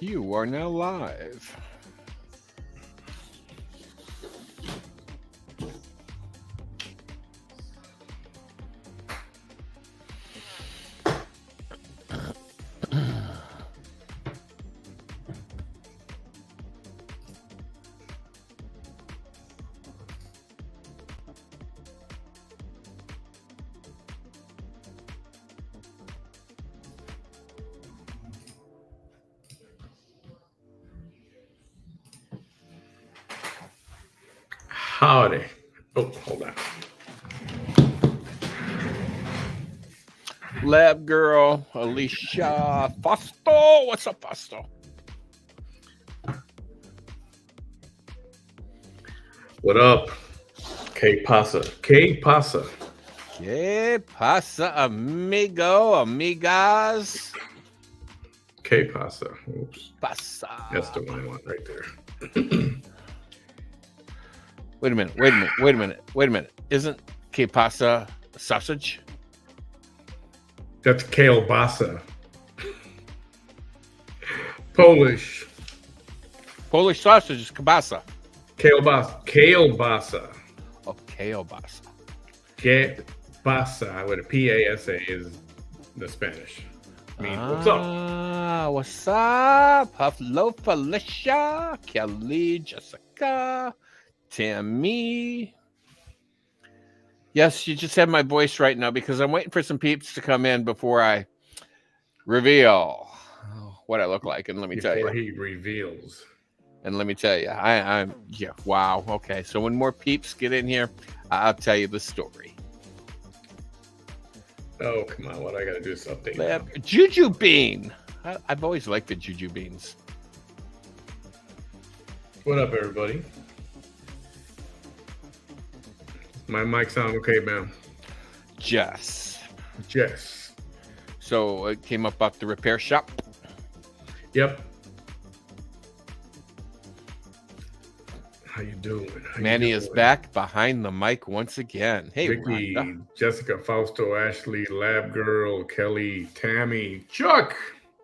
You are now live. Howdy. Oh, hold on. Lab girl, Alicia Fosto. What's up, Fosto? What up? Que pasa? Que pasa? Que pasa, amigo, amigas? Que pasa? Oops. Pasa. That's the one I want right there. Wait a minute. Isn't que pasa sausage? That's kielbasa. Polish. Polish sausage is kielbasa. Kielbasa. Kielbasa. Oh, kielbasa. Que pasa with a P-A-S-A is the Spanish. What's up? What's up? Hello, Felicia, Kelly, Jessica, Tammy. Yes, you just have my voice right now because I'm waiting for some peeps to come in before I reveal what I look like. And let me tell you. Before he reveals. And let me tell you, I'm wow. Okay, so when more peeps get in here, I'll tell you the story. Oh, come on. What I got to do is update. Juju Bean. I've always liked the Juju Beans. What up, everybody? My mic sound okay, man? Jess. So it came up off the repair shop. Yep. How you doing? Manny is back behind the mic once again. Hey, Vicky, Rhonda. Jessica, Fausto, Ashley, Lab Girl, Kelly, Tammy, Chuck.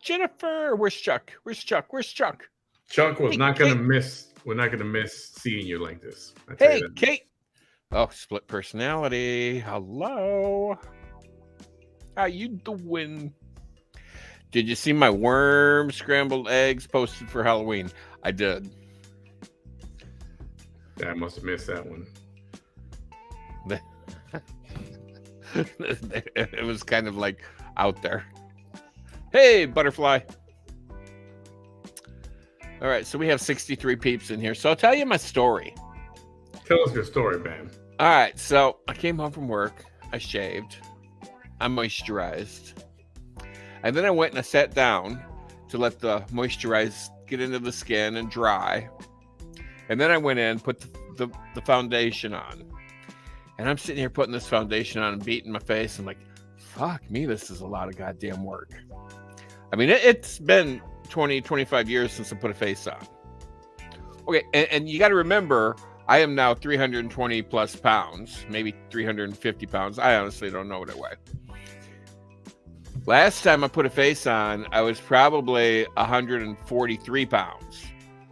Jennifer, where's Chuck? Chuck was not gonna miss. We're not gonna miss seeing you like this. Hey, Kate. Oh, split personality. Hello. How you doing? Did you see my worm scrambled eggs posted for Halloween? I did. I must have missed that one. It was kind of like out there. Hey, butterfly. All right, so we have 63 peeps in here. So I'll tell you my story. Tell us your story, man. All right, so I came home from work. I shaved. I moisturized. And then I went and I sat down to let the moisturize get into the skin and dry. And then I went in, put the foundation on. And I'm sitting here putting this foundation on and beating my face. I'm like, fuck me, this is a lot of goddamn work. I mean, it's been 20, 25 years since I put a face on. Okay, and you got to remember, I am now 320 plus pounds, maybe 350 pounds. I honestly don't know what I weigh. Last time I put a face on, I was probably 143 pounds.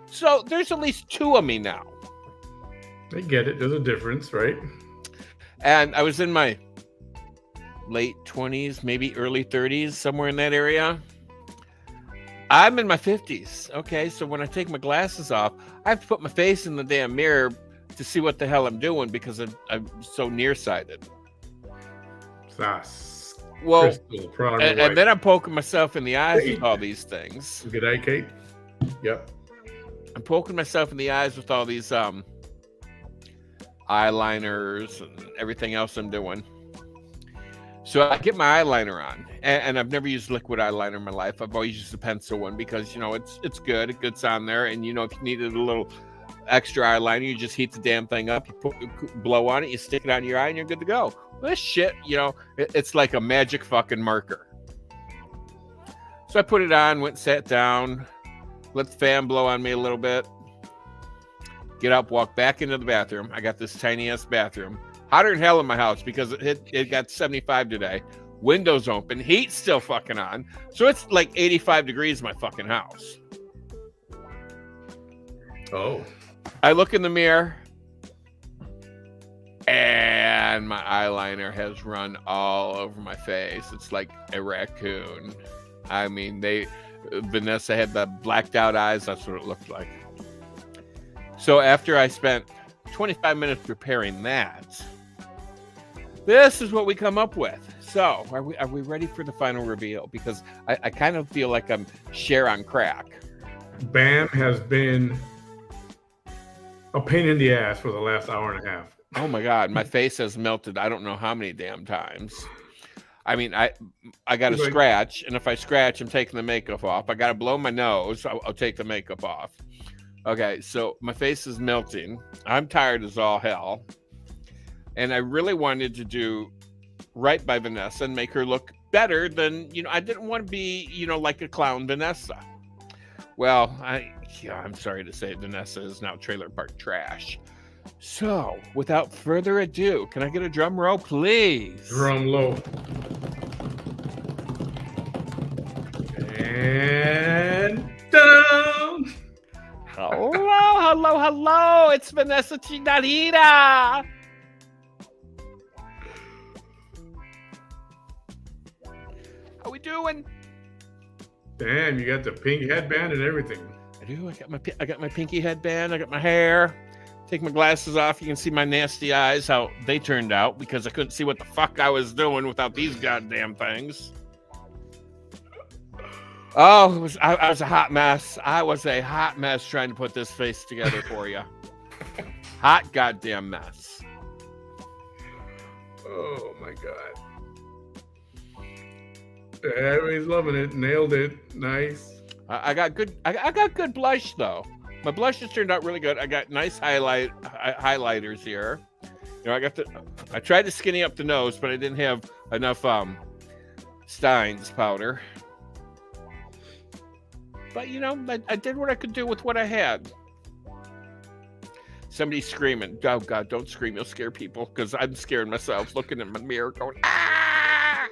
So there's at least two of me now. I get it. There's a difference, right? And I was in my late 20s, maybe early 30s, somewhere in that area. I'm in my 50s. Okay, so when I take my glasses off, I have to put my face in the damn mirror to see what the hell I'm doing because I'm so nearsighted. Well, and then I'm poking myself in the eyes with all these things. Good eye, Kate. Yep. I'm poking myself in the eyes with all these eyeliners and everything else I'm doing. So I get my eyeliner on, and I've never used liquid eyeliner in my life. I've always used a pencil one because, you know, it's good. It's on there, and, you know, if you needed a little extra eyeliner, you just heat the damn thing up, you blow on it, you stick it on your eye, and you're good to go. Well, this shit, you know, it's like a magic fucking marker. So I put it on, went and sat down, let the fan blow on me a little bit, get up, walk back into the bathroom. I got this tiny ass bathroom. Hotter than hell in my house because it got 75 today. Windows open, heat still fucking on. So it's like 85 degrees in my fucking house. Oh, I look in the mirror, and my eyeliner has run all over my face. It's like a raccoon. I mean, Vanessa had the blacked out eyes. That's what it looked like. So after I spent 25 minutes preparing that, this is what we come up with. So are we ready for the final reveal? Because I kind of feel like I'm Cher on crack. Bam has been a pain in the ass for the last hour and a half. Oh my God, my face has melted. I don't know how many damn times. I mean, I got to scratch, and if I scratch, I'm taking the makeup off. I got to blow my nose. I'll take the makeup off. Okay, so my face is melting. I'm tired as all hell. And I really wanted to do right by Vanessa and make her look better than, I didn't want to be, like a clown Vanessa. Well, I'm sorry to say Vanessa is now trailer park trash. So, without further ado, can I get a drum roll, please? Drum low. And down. Hello. It's Vanessa Chinarita. How we doing? Damn, you got the pink headband and everything. I do. I got my pinky headband. I got my hair. Take my glasses off. You can see my nasty eyes, how they turned out, because I couldn't see what the fuck I was doing without these goddamn things. Oh, I was a hot mess. I was a hot mess trying to put this face together for you. Hot goddamn mess. Oh my God. Everybody's loving it. Nailed it. Nice. I got good blush though. My blush has turned out really good. I got nice highlighters here. I tried to skinny up the nose, but I didn't have enough Stein's powder. But I did what I could do with what I had. Somebody's screaming. Oh God, don't scream. You'll scare people, because I'm scared myself looking in my mirror going, ah!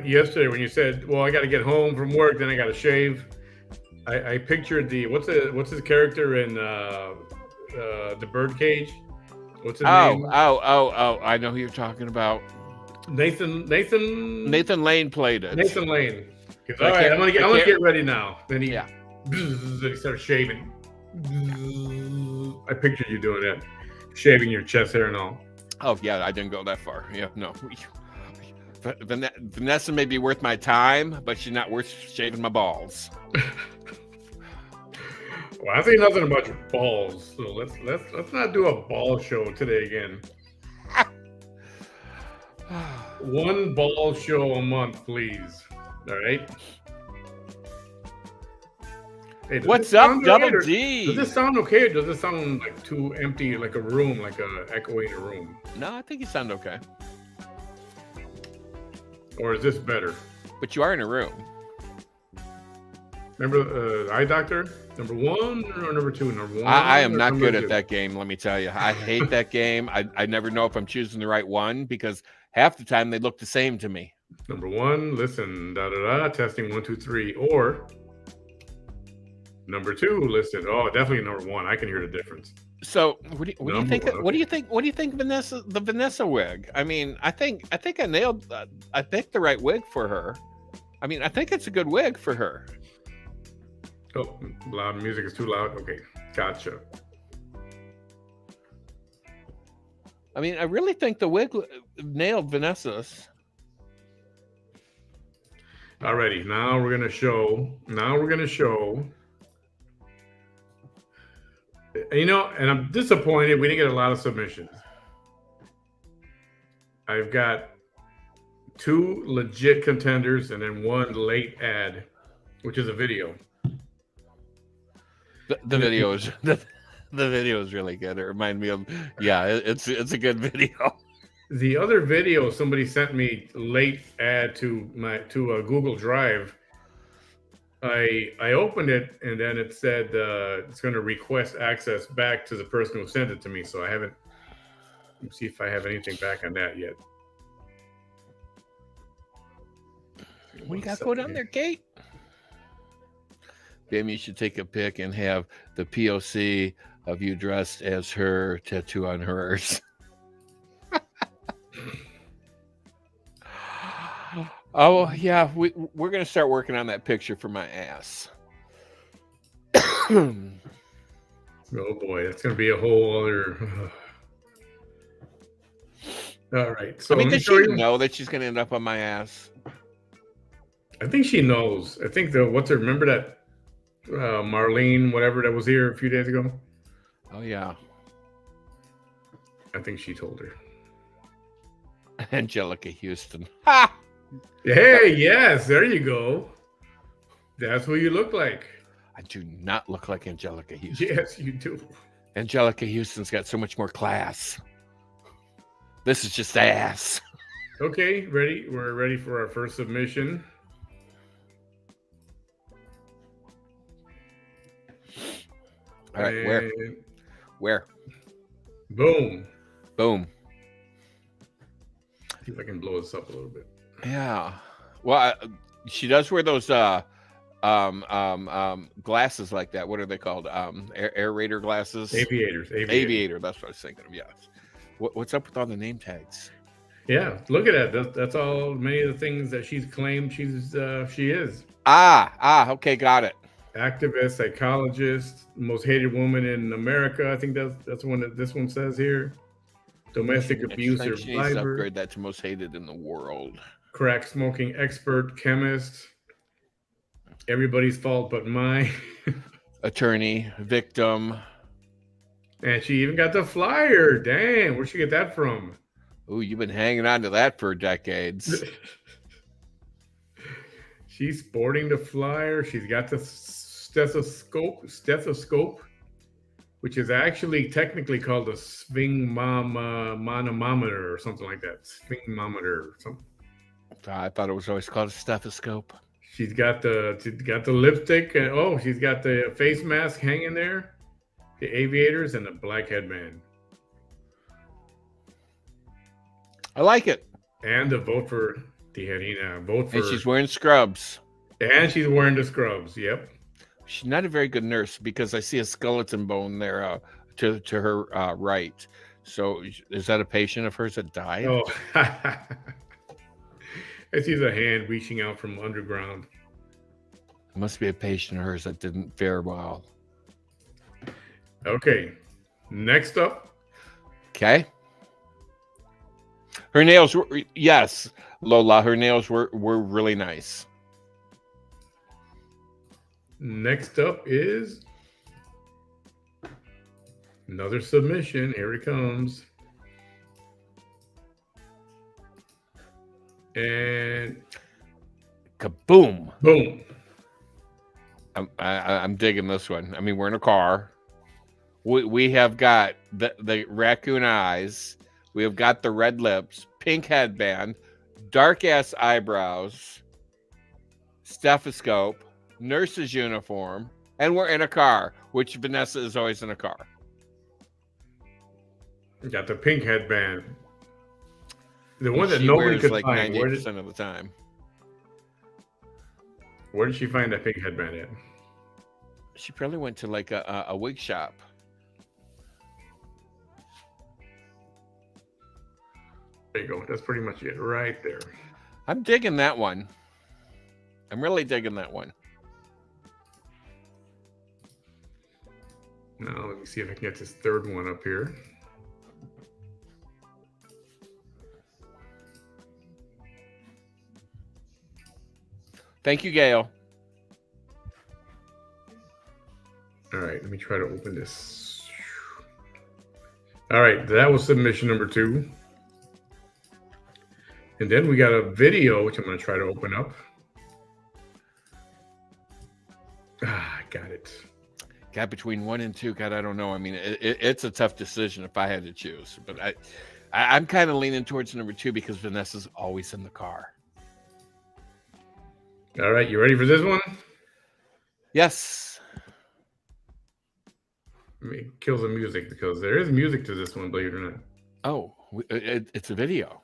Yesterday when you said, well, I got to get home from work, then I got to shave. I pictured what's his character in the Birdcage? What's his name? Oh! I know who you're talking about. Nathan Lane played it. Nathan Lane. All right, I'm gonna get ready now. Then he started shaving. I pictured you doing that, shaving your chest hair and all. Oh yeah, I didn't go that far. Yeah, no. Vanessa may be worth my time, but she's not worth shaving my balls. Well, I think nothing about your balls, so let's not do a ball show today again. One ball show a month, please. All right. Hey, what's up, Double D? Does this sound okay, or does this sound like too empty, like a room, like a echoing a room? No, I think you sound okay. Or is this better? But you are in a room. Remember Eye Doctor? Number 1 or number 2? Number 1. I am not good at that game, let me tell you. I hate that game. I never know if I'm choosing the right one, because half the time they look the same to me. Number 1, listen, testing 1, 2, 3. Or number 2, listen. Oh, definitely number 1. I can hear the difference. So what do you think? What do you think, Vanessa? The Vanessa wig. I mean, I think I nailed. I picked the right wig for her. I mean, I think it's a good wig for her. Oh, loud music is too loud. Okay, gotcha. I mean, I really think the wig nailed Vanessa's. Alrighty, now we're gonna show. And I'm disappointed we didn't get a lot of submissions. I've got 2 legit contenders and then 1 late ad, which is a video. The video is the video is really good. It reminded me of it's a good video. The other video somebody sent me late ad to a Google Drive. I opened it and then it said it's going to request access back to the person who sent it to me. So I haven't. Let's see if I have anything back on that yet. What do you got going on there, Kate? Bam, you should take a pic and have the POC of you dressed as her tattoo on hers. Oh yeah, we're gonna start working on that picture for my ass. Oh boy, that's gonna be a whole other. All right, so I mean, let me does show she you. know that she's gonna end up on my ass? I think she knows. I think what's her? Remember that Marlene, whatever that was here a few days ago. Oh yeah, I think she told her. Angelica Houston. Ha! Hey, yes, there you go. That's who you look like. I do not look like Angelica Houston. Yes, you do. Angelica Houston's got so much more class. This is just ass. Okay, ready? We're ready for our first submission. All right, where? And Where? boom. Boom. See if I can blow this up a little bit. Yeah. Well, she does wear those glasses like that. What are they called? Aerator glasses. Aviators. Aviator. That's what I was thinking of. Yes. What's up with all the name tags? Yeah, look at that. That's all. Many of the things that she's claimed she is. Okay, got it. Activist, psychologist, most hated woman in America. I think that's one that this one says here. Domestic abuse I think she needs to survivor. upgrade that to most hated in the world. Crack smoking expert, chemist. Everybody's fault but mine. Attorney, victim. And she even got the flyer. Damn, where'd she get that from? Ooh, you've been hanging on to that for decades. She's sporting the flyer. She's got the stethoscope, which is technically called a sphygmomanometer or something like that. Sphygmometer or something. I thought it was always called a stethoscope. She's got the lipstick. And, she's got the face mask hanging there, the aviators, and the black headband. I like it. And the vote for Tijerina. Vote for. And she's wearing scrubs. And she's wearing the scrubs. Yep. She's not a very good nurse because I see a skeleton bone there to her right. So is that a patient of hers that died? Oh. I see a hand reaching out from underground. It must be a patient of hers that didn't fare well. Okay. Next up. Okay. Her nails were, yes, Lola, her nails were really nice. Next up is another submission. Here it comes. And kaboom. Boom. I'm digging this one. I mean, we're in a car. We have got the raccoon eyes. We have got the red lips, pink headband, dark ass eyebrows, stethoscope, nurse's uniform, and we're in a car, which Vanessa is always in a car. Got the pink headband. The one that she nobody wears could like find. 98% of the time. Where did she find that pink headband at? She probably went to like a wig shop. There you go. That's pretty much it right there. I'm digging that one. I'm really digging that one. Now, let me see if I can get this third one up here. Thank you, Gail. All right, let me try to open this. All right, that was submission number 2. And then we got a video, which I'm going to try to open up. I got it. Got between 1 and 2. God, I don't know. I mean, it's a tough decision if I had to choose. But I'm kind of leaning towards number 2 because Vanessa's always in the car. All right, you ready for this one? Yes. Let me kill the music because there is music to this one, believe it or not. Oh, it's a video.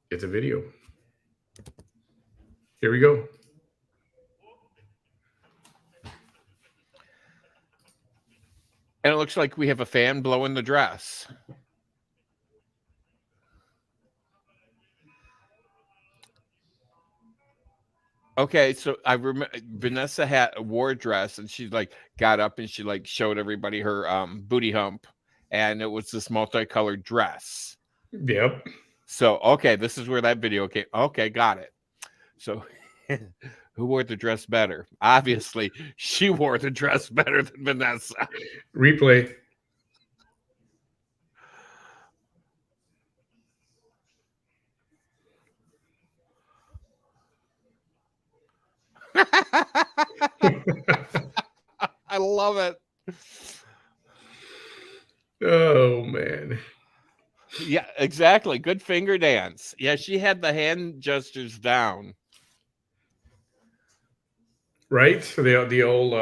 It's a video. Here we go. And it looks like we have a fan blowing the dress. Okay, so I remember Vanessa wore a dress, and she like got up and she like showed everybody her booty hump, and it was this multicolored dress. Yep. So okay, this is where that video came. Okay, got it. So who wore the dress better? Obviously, she wore the dress better than Vanessa. Replay. I love it. Oh man. Yeah, exactly. Good finger dance. Yeah, she had the hand gestures down. Right? So the old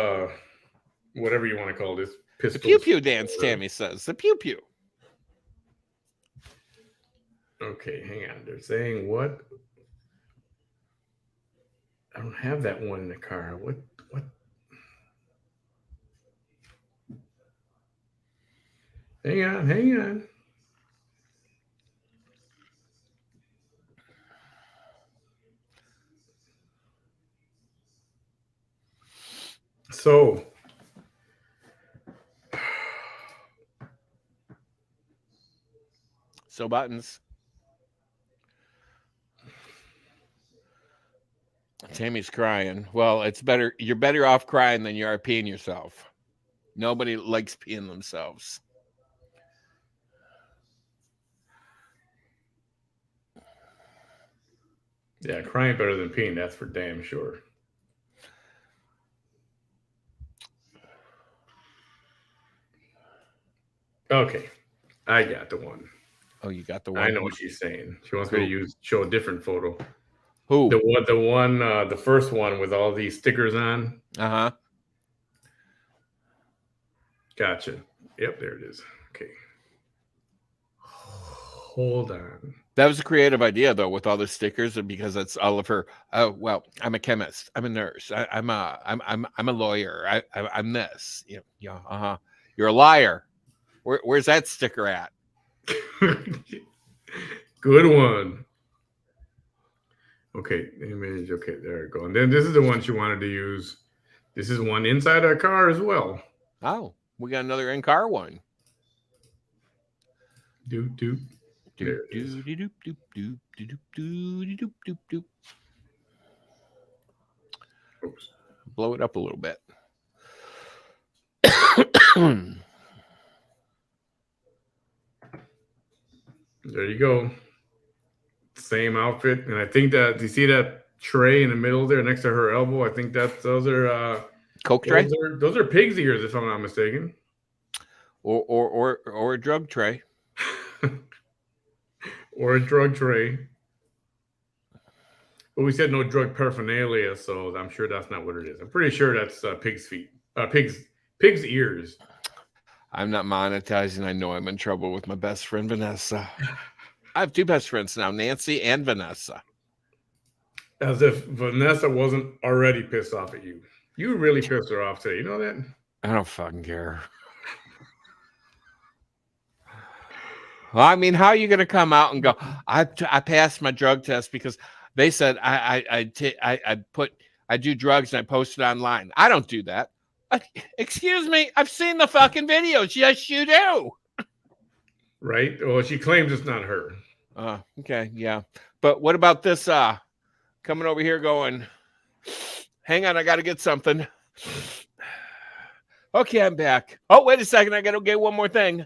whatever you want to call this, The pistol. pew pew dance, Tammy says. The pew pew. Okay, hang on. They're saying what? I don't have that one in the car. What? Hang on. So Buttons. Tammy's crying. Well, it's better. You're better off crying than you are peeing yourself. Nobody likes peeing themselves. yeah, crying better than peeing. That's for damn sure. Okay, I got the one. Oh, you got the one. I know what she's saying. She wants me to show a different photo. Who? The first one with all these stickers on. Uh-huh. Gotcha. Yep, there it is. Okay. Hold on. That was a creative idea, though, with all the stickers, and because that's all of her. Oh well, I'm a chemist. I'm a nurse. I'm a lawyer. I'm this. Yeah. Uh-huh. You're a liar. Where's that sticker at? Good one. Okay, image. Okay, there we go. And then this is the one she wanted to use. This is one inside our car as well. Oh, we got another in-car one. Doop doop. There it is. Oops. Blow it up a little bit. There you go. Same outfit, and I think that you see that tray in the middle there next to her elbow. I think those are Coke tray, those are pig's ears, if I'm not mistaken, or a drug tray, or a drug tray. But we said no drug paraphernalia, so I'm sure that's not what it is. I'm pretty sure that's pig's feet, pig's ears. I'm not monetizing. I know I'm in trouble with my best friend Vanessa. I have two best friends now, Nancy and Vanessa. As if Vanessa wasn't already pissed off at you. You really pissed her off today. You know that? I don't fucking care. Well, I mean, how are you going to come out and go, I passed my drug test because they said I do drugs and I post it online. I don't do that. Excuse me, I've seen the fucking videos. Yes, you do. Right? Well, she claims it's not her. Okay, yeah. But what about this coming over here going, hang on, I got to get something. Okay, I'm back. Oh, wait a second. I got to get one more thing.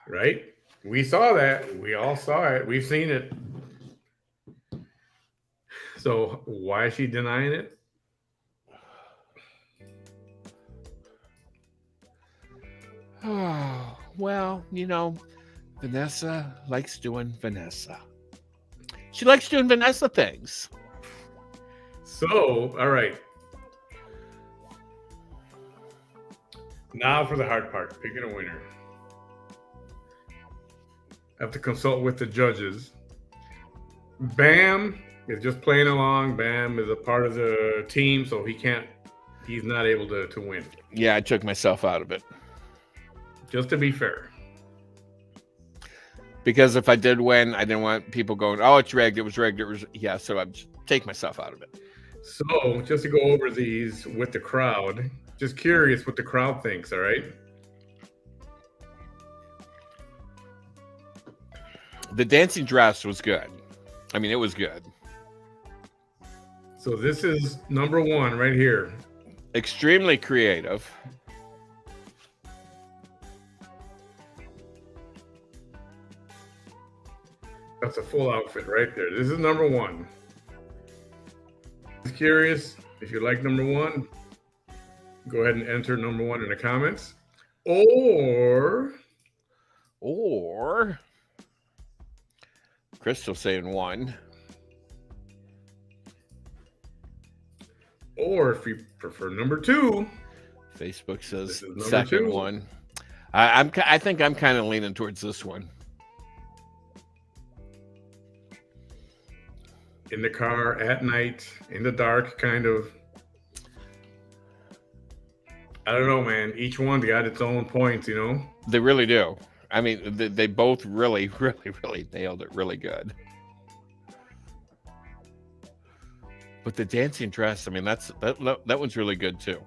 Right? We saw that. We all saw it. We've seen it. So why is she denying it? Oh, well, Vanessa likes doing Vanessa. She likes doing Vanessa things. So, all right. Now for the hard part, picking a winner. I have to consult with the judges. Bam is just playing along. Bam is a part of the team, so he can't he's not able to win. Yeah, I took myself out of it. Just to be fair. Because if I did win, I didn't want people going, oh, it's rigged. It was rigged. It was, yeah. So I'm just take myself out of it. So just to go over these with the crowd, just curious what the crowd thinks. All right. The dancing dress was good. I mean, it was good. So this is number one right here. Extremely creative. That's a full outfit right there. This is number one. Just curious if you like number one, go ahead and enter number one in the comments. Or Crystal saying one. Or if you prefer number two. Facebook says second two. One. I think I'm kind of leaning towards this one. In the car, at night, in the dark, kind of. I don't know, man. Each one's got its own points, you know? They really do. I mean, they both really, really, really nailed it really good. But the dancing dress, I mean, that one's really good too.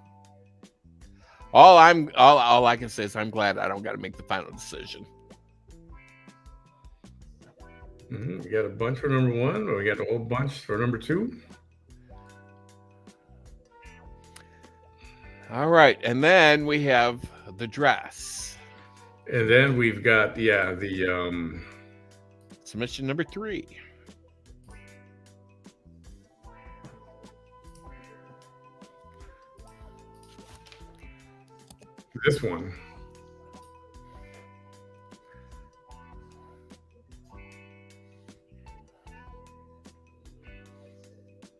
All I can say is I'm glad I don't got to make the final decision. We got a bunch for number one, or we got a whole bunch for number two. All right, and then we have the dress. And then we've got the submission number 3. This one.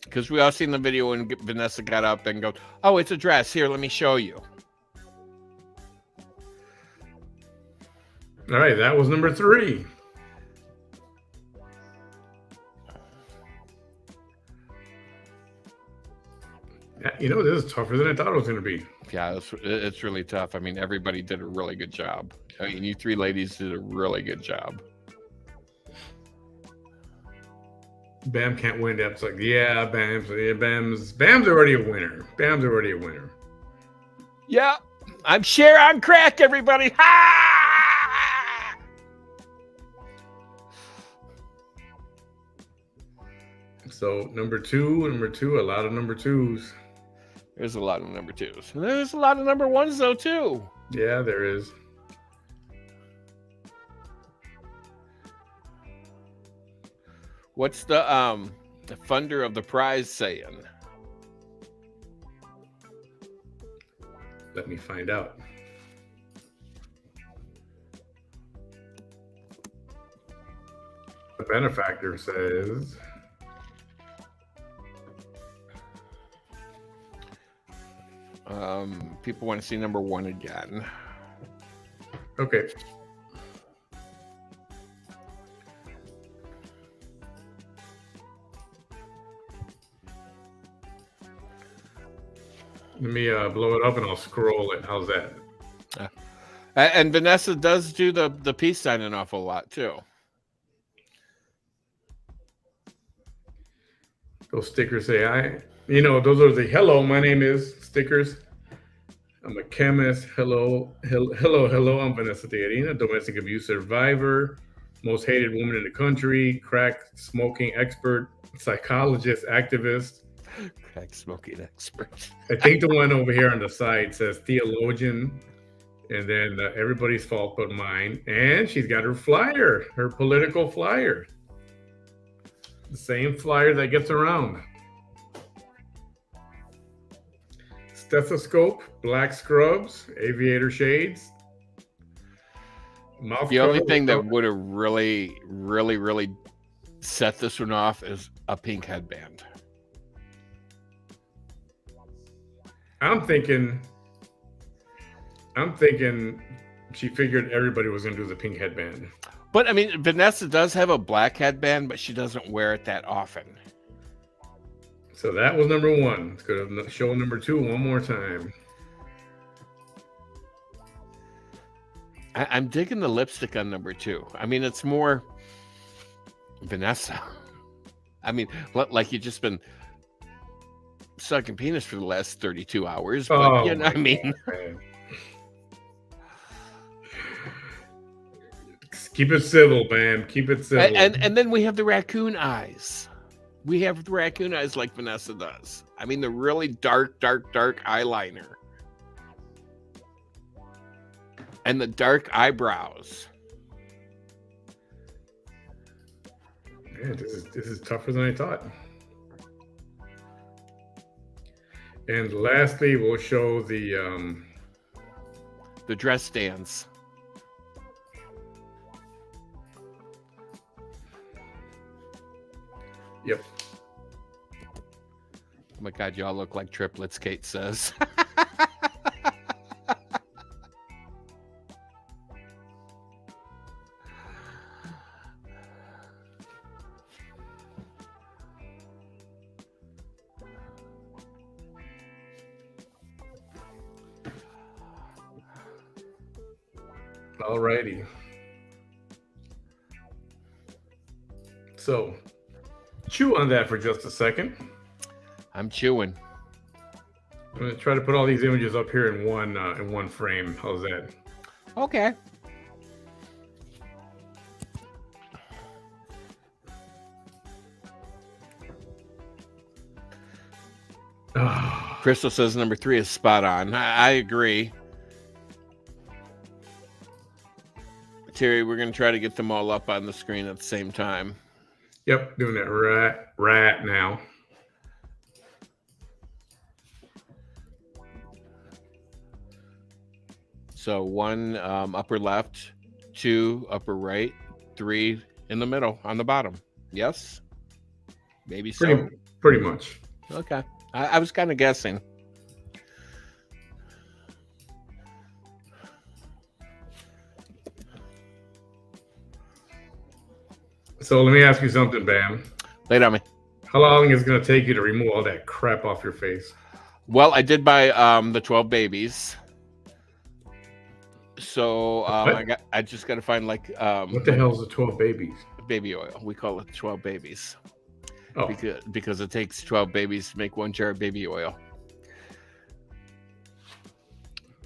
Because we all seen the video when Vanessa got up and goes, oh, it's a dress. Here, let me show you. All right, that was number 3. You know, this is tougher than I thought it was going to be. Yeah, it's really tough. I mean, everybody did a really good job. I mean, you 3 ladies did a really good job. Bam can't win. That's like, yeah, Bam's already a winner. Bam's already a winner. Yeah, I'm Cher on crack, everybody. Ha! So number two, a lot of number 2s. There's a lot of number 2s. There's a lot of number 1s though too. Yeah, there is. What's the funder of the prize saying? Let me find out. The benefactor says, people want to see number 1 again. Okay. Let me blow it up and I'll scroll it. How's that? And Vanessa does do the peace sign an awful lot too. Those stickers say, those are the hello, my name is stickers. I'm a chemist. Hello. I'm Vanessa Tejerina, domestic abuse survivor, most hated woman in the country, crack smoking expert, psychologist, activist. Crack smoking expert. I think the one over here on the side says theologian, and then everybody's fault but mine. And she's got her flyer, her political flyer. The same flyer that gets around. Stethoscope, black scrubs, aviator shades. The only thing that would have really, really, really set this one off is a pink headband. I'm thinking she figured everybody was going to do the pink headband. But I mean, Vanessa does have a black headband, but she doesn't wear it that often. So that was number one. Let's go to show number two one more time. I'm digging the lipstick on number two. I mean, it's more Vanessa. I mean, like you've just been sucking penis for the last 32 hours. But, you know, I mean. God, keep it civil, man. Keep it civil. And then we have the raccoon eyes. We have the raccoon eyes like Vanessa does. I mean, the really dark eyeliner. And the dark eyebrows. Man, this is tougher than I thought. And lastly, we'll show the dress dance. Yep. Oh my God, y'all look like triplets, Kate says. Alrighty. So, chew on that for just a second. I'm chewing. I'm gonna try to put all these images up here in one frame. How's that? Okay. Crystal says number 3 is spot on. I agree. Terry, we're going to try to get them all up on the screen at the same time. Yep, doing that right now. So 1 upper left, 2 upper right, 3 in the middle on the bottom. Yes? Maybe so. Pretty much. Okay. I was kind of guessing. So let me ask you something, Bam. Lay it on me. How long is it going to take you to remove all that crap off your face? Well, I did buy the 12 babies. So I just got to find like what the hell is the 12 babies? Baby oil. We call it 12 babies. Oh. Because it takes 12 babies to make 1 jar of baby oil.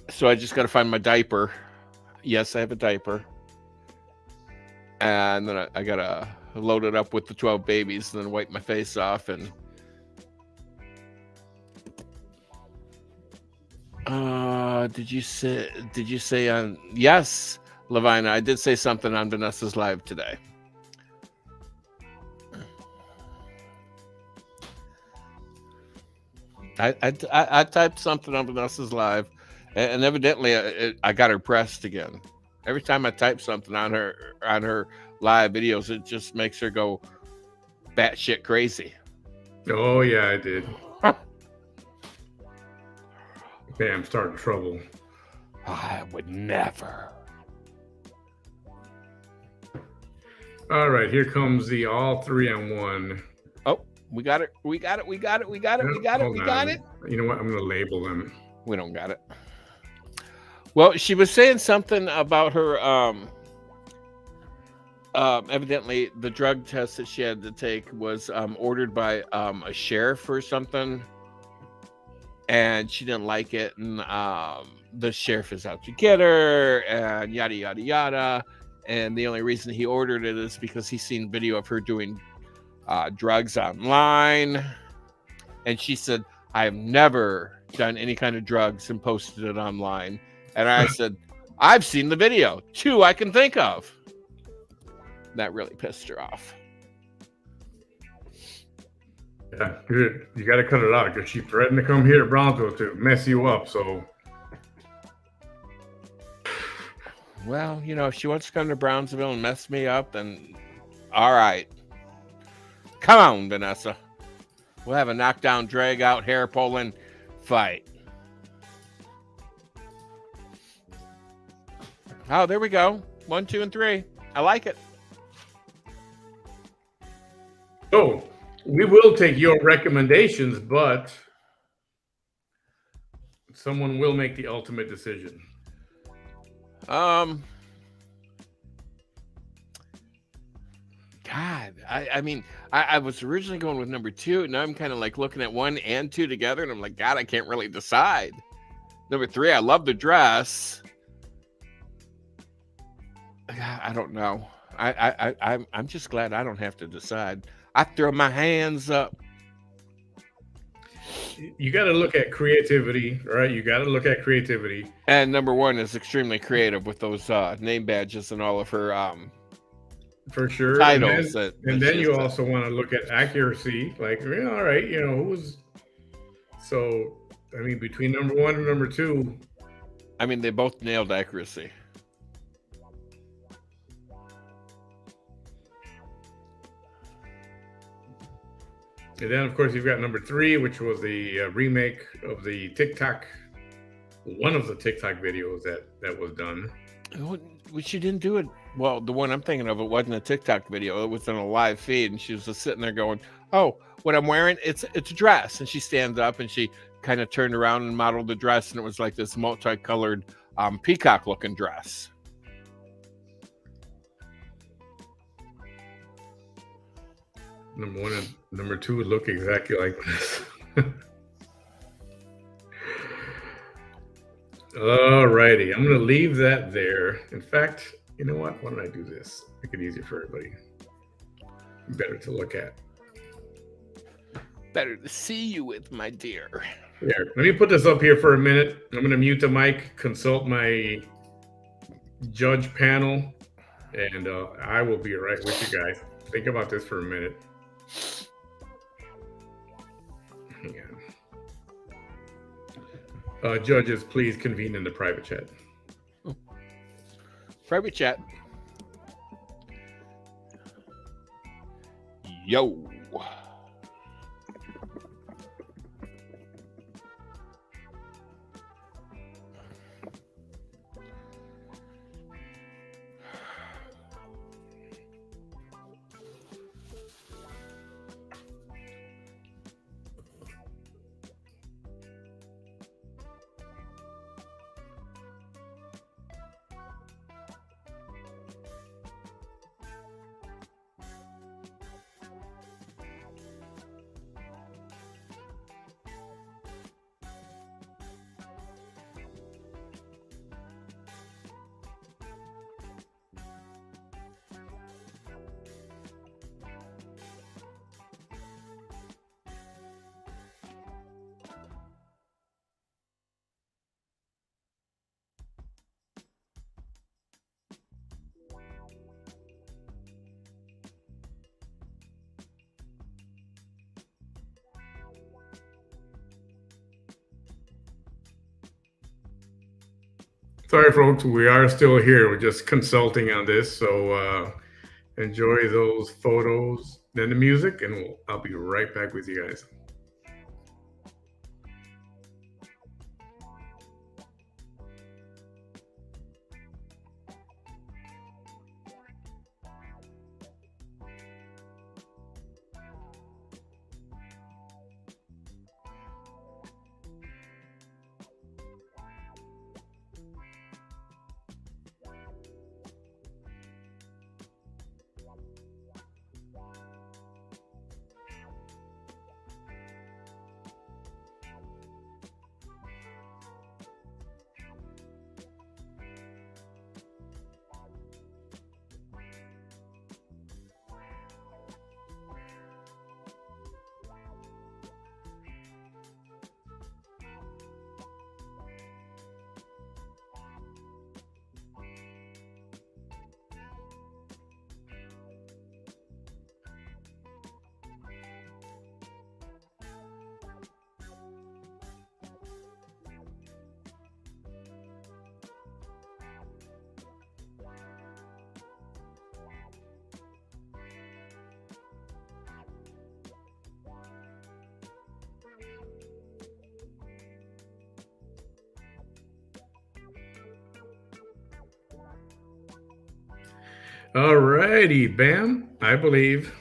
So I just got to find my diaper. Yes, I have a diaper. And then I got to load it up with the 12 babies and then wipe my face off. And did you say on? Yes, Lavina, I did say something on Vanessa's live today. I typed something on Vanessa's live, and evidently I got her pressed again. Every time I type something on her live videos, it just makes her go batshit crazy. Oh yeah, I did. Bam, starting trouble. I would never. All right, here comes the all 3-on-1. Oh, we got it. We got it. You know what? I'm going to label them. We don't got it. Well, she was saying something about her, evidently the drug test that she had to take was ordered by a sheriff or something. And she didn't like it. And the sheriff is out to get her and yada, yada, yada. And the only reason he ordered it is because he's seen video of her doing drugs online. And she said, I have never done any kind of drugs and posted it online. And I said, I've seen the video. 2 I can think of. That really pissed her off. Yeah, good. You got to cut it out because she threatened to come here to Brownsville to mess you up. So, well, you know, if she wants to come to Brownsville and mess me up, then all right. Come on, Vanessa. We'll have a knockdown, drag out, hair pulling fight. Oh, there we go. 1, 2, and 3. I like it. So, We will take your recommendations, but someone will make the ultimate decision. Um, God, I mean, I was originally going with number two, and now I'm kind of like looking at one and two together, and I'm like, God, I can't really decide. Number three, I love the dress. I don't know. I'm just glad I don't have to decide. I throw my hands up. You got to look at creativity, right? You got to look at creativity. And number one is extremely creative with those name badges and all of her for sure. titles. And then you also want to look at accuracy. Like, yeah, all right, you know, who's so. I mean, between number one and number two, I mean, they both nailed accuracy. And then, of course, you've got number three, which was the remake of the TikTok, one of the TikTok videos that was done. Which she didn't do it. Well, the one I'm thinking of, it wasn't a TikTok video. It was in a live feed, and she was just sitting there going, "Oh, what I'm wearing, it's a dress." And she stands up and she kind of turned around and modeled the dress, and it was like this multicolored peacock-looking dress. Number one and number two would look exactly like this. All righty, I'm going to leave that there. In fact, you know what? Why don't I do this? Make it easier for everybody. Better to look at. Better to see you with, my dear. Here, let me put this up here for a minute. I'm going to mute the mic, consult my judge panel, and I will be right with you guys. Think about this for a minute. Hang on. Judges, please convene in the private chat. Private chat. Yo. Sorry, folks, we are still here. We're just consulting on this, so enjoy those photos and the music, and I'll be right back with you guys. All righty, Bam, I believe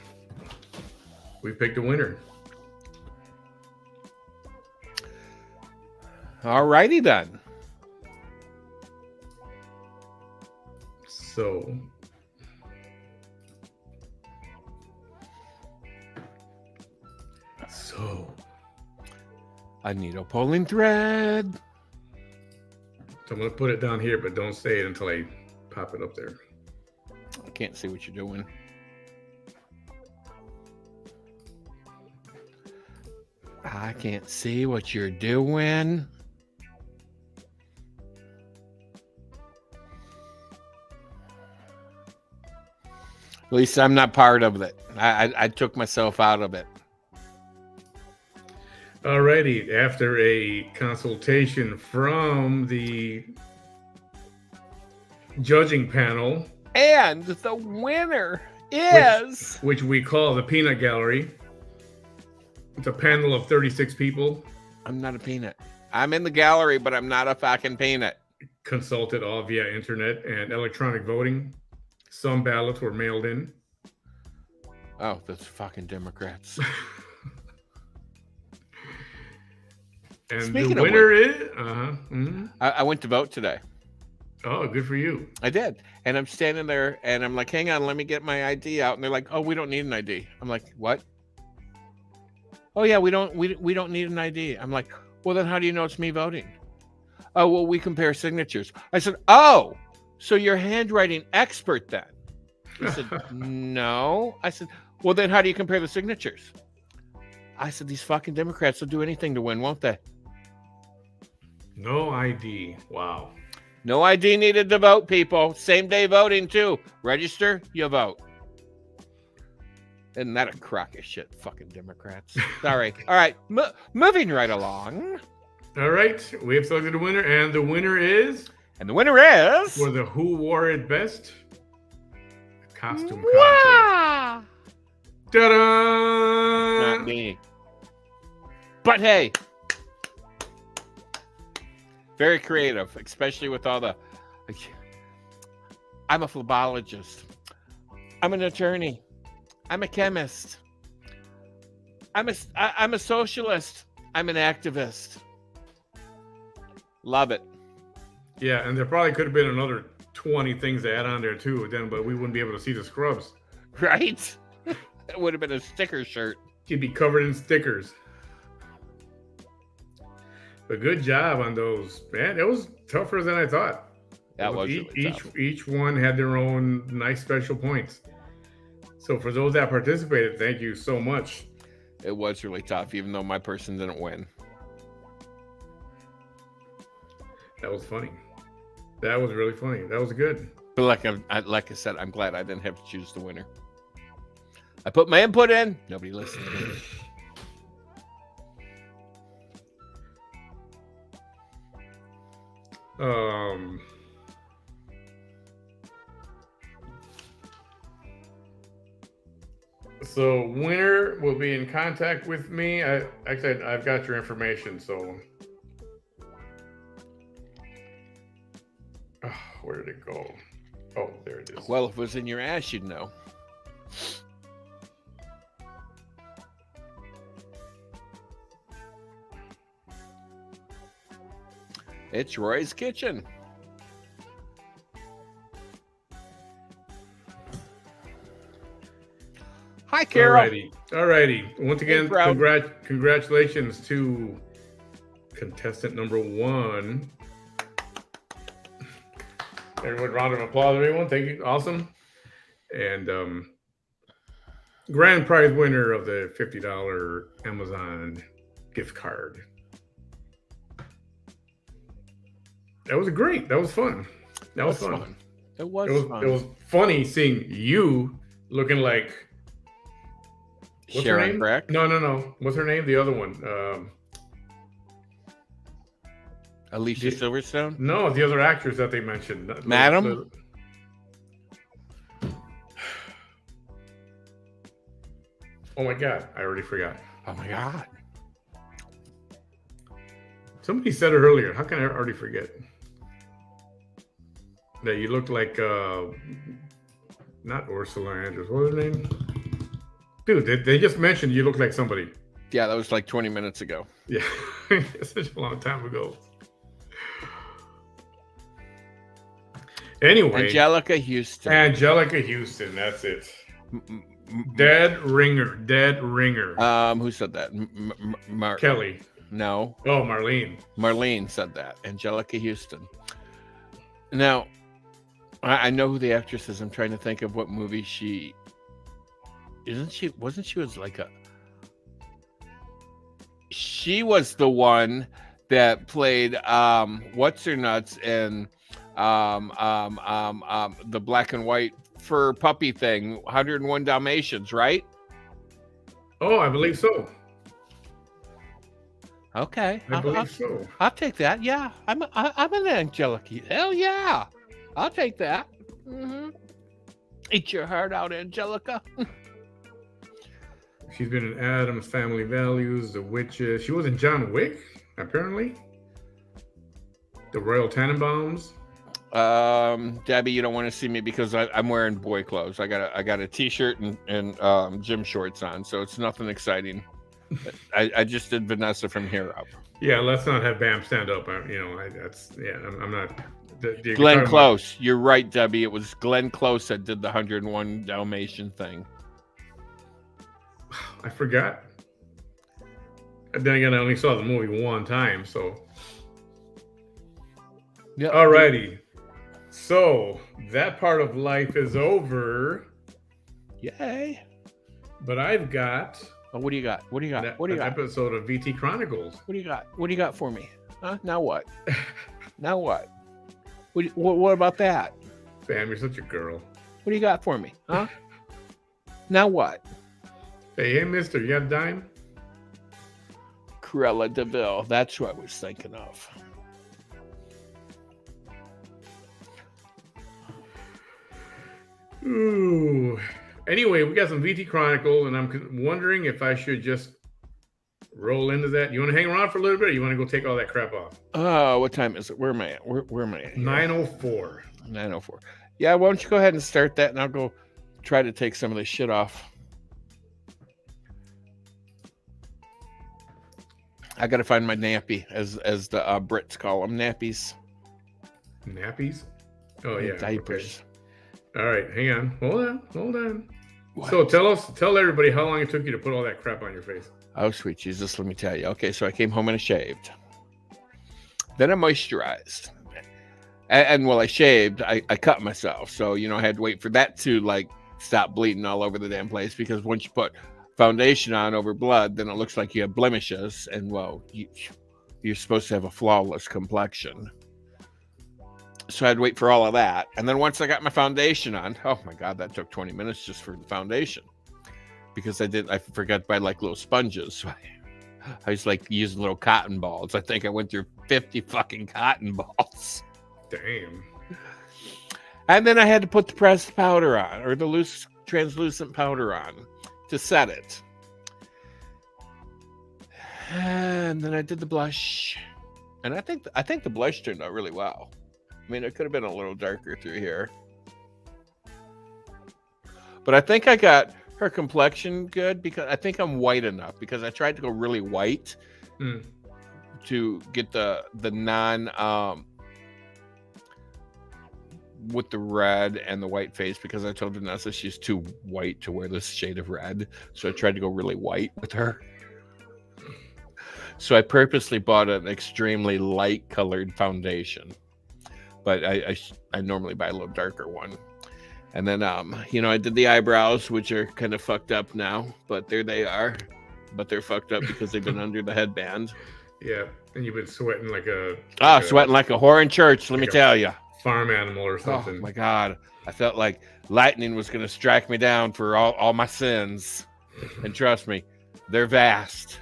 We picked a winner. All righty then. So A needle pulling thread. So I'm going to put it down here, but don't say it until I pop it up there. I can't see what you're doing. I can't see what you're doing. At least I'm not part of it. I took myself out of it. Alrighty, after a consultation from the judging panel, And the winner is... which we call the Peanut Gallery. It's a panel of 36 people. I'm not a peanut. I'm in the gallery, but I'm not a fucking peanut. Consulted all via internet and electronic voting. Some ballots were mailed in. Oh, those fucking Democrats. And Speaking the of winner is... I went to vote today. Oh, good for you. I did. And I'm standing there and I'm like, hang on, let me get my ID out. And they're like, oh, we don't need an ID. I'm like, what? Oh yeah, we don't need an ID. I'm like, well then how do you know it's me voting? Oh, well, we compare signatures. I said, oh, so you're a handwriting expert then? He said, no. I said, well then how do you compare the signatures? I said, these fucking Democrats will do anything to win, won't they? No ID. Wow. No ID needed to vote, people. Same day voting, too. Register, you vote. Isn't that a crock of shit, fucking Democrats? Sorry. All right, moving right along. All right, we have selected a winner, and the winner is... And the winner is... For the Who Wore It Best costume Wow. contest. Ta-da! Not me. But hey, very creative, especially with all the... I'm a phlebotomist. I'm an attorney. I'm a chemist. I'm a socialist. I'm an activist. Love it. Yeah, and there probably could have been another 20 things to add on there too, then, but we wouldn't be able to see the scrubs. Right? It would have been a sticker shirt. You'd be covered in stickers. But good job on those. Man, it was tougher than I thought. That was really tough. Each one had their own nice special points. So for those that participated, thank you so much. It was really tough, even though my person didn't win. That was funny. That was really funny. That was good. But like I said, I'm glad I didn't have to choose the winner. I put my input in. Nobody listened to me. So winner will be in contact with me. I've got your information. So, where did it go? Oh, there it is. Well, if it was in your ass, you'd know. It's Roy's Kitchen. Hi, Carol. Alrighty. Once again, Hey, congratulations to contestant number 1. Everyone, round of applause, everyone. Thank you. Awesome. And grand prize winner of the $50 Amazon gift card. That was great. That was fun. That was fun. It was fun. It was funny seeing you looking like... What's Sharon her name? Breck? No. What's her name? The other one. Alicia Silverstone? No, the other actress that they mentioned. Madam? Oh my God, I already forgot. Oh my God. Somebody said it earlier. How can I already forget? That you looked like, not Ursula Andress. What was her name? Dude, they just mentioned you look like somebody. Yeah, that was like 20 minutes ago. Yeah, such a long time ago. Anyway, Angelica Houston. Angelica Houston. That's it. Dead ringer. Who said that? Kelly. No. Oh, Marlene. Marlene said that. Angelica Houston. Now, I know who the actress is. I'm trying to think of what movie she. Wasn't she like a. She was the one that played what's her nuts in the black and white fur puppy thing, 101 Dalmatians, right? Oh, I believe so. Okay, I believe so. I'll take that. Yeah, I'm an Angelica. Hell yeah, I'll take that. Mm-hmm. Eat your heart out, Angelica. She's been in Addams Family Values, The Witches. She was in John Wick, apparently. The Royal Tenenbaums. Debbie, you don't want to see me because I'm wearing boy clothes. I got a t-shirt and gym shorts on, so it's nothing exciting. I just did Vanessa from here up. Yeah, let's not have Bam stand up. I'm not. Glenn Close. You're right, Debbie. It was Glenn Close that did the 101 Dalmatian thing. I forgot. And then again, I only saw the movie one time, so. Yeah. Alrighty. So that part of life is over. Yay! But I've got. Oh, what do you got? What do you got? What do you got? An episode of VT Chronicles. What do you got? What do you got for me? Huh? Now what? Now what? What about that? Bam, you're such a girl. What do you got for me? Huh? Now what? Hey, mister, you got a dime? Cruella DeVille. That's what I was thinking of. Ooh. Anyway, we got some VT Chronicle, and I'm wondering if I should just roll into that. You want to hang around for a little bit, or you want to go take all that crap off? What time is it? Where am I at? Where am I at? 9:04. 9:04. Yeah, why don't you go ahead and start that, and I'll go try to take some of this shit off. I got to find my nappy, as the Brits call them, nappies. Nappies? Oh, yeah. Diapers. Okay. All right, hang on. Hold on. What? So tell everybody how long it took you to put all that crap on your face. Oh, sweet Jesus, let me tell you. Okay, so I came home and I shaved. Then I moisturized. And while I shaved, I cut myself. So, I had to wait for that to, stop bleeding all over the damn place, because once you put foundation on over blood, then it looks like you have blemishes, and well, you're supposed to have a flawless complexion. So I had to wait for all of that, and then once I got my foundation on, oh my god, that took 20 minutes just for the foundation, because I forgot to buy little sponges. So I was using little cotton balls. I think I went through 50 fucking cotton balls. Damn. And then I had to put the pressed powder on, or the loose translucent powder on, to set it. And then I did the blush, and I think the blush turned out really well. I mean, it could have been a little darker through here, but I think I got her complexion good, because I think I'm white enough, because I tried to go really white to get the non with the red and the white face, because I told Vanessa she's too white to wear this shade of red, so I tried to go really white with her. So I purposely bought an extremely light colored foundation, but I normally buy a little darker one. And then I did the eyebrows, which are kind of fucked up now, but there they are. But they're fucked up because they've been under the headband. Yeah, and you've been sweating sweating like a whore in church, let me tell you. Farm animal or something. Oh my god, I felt like lightning was going to strike me down for all my sins. And trust me, they're vast.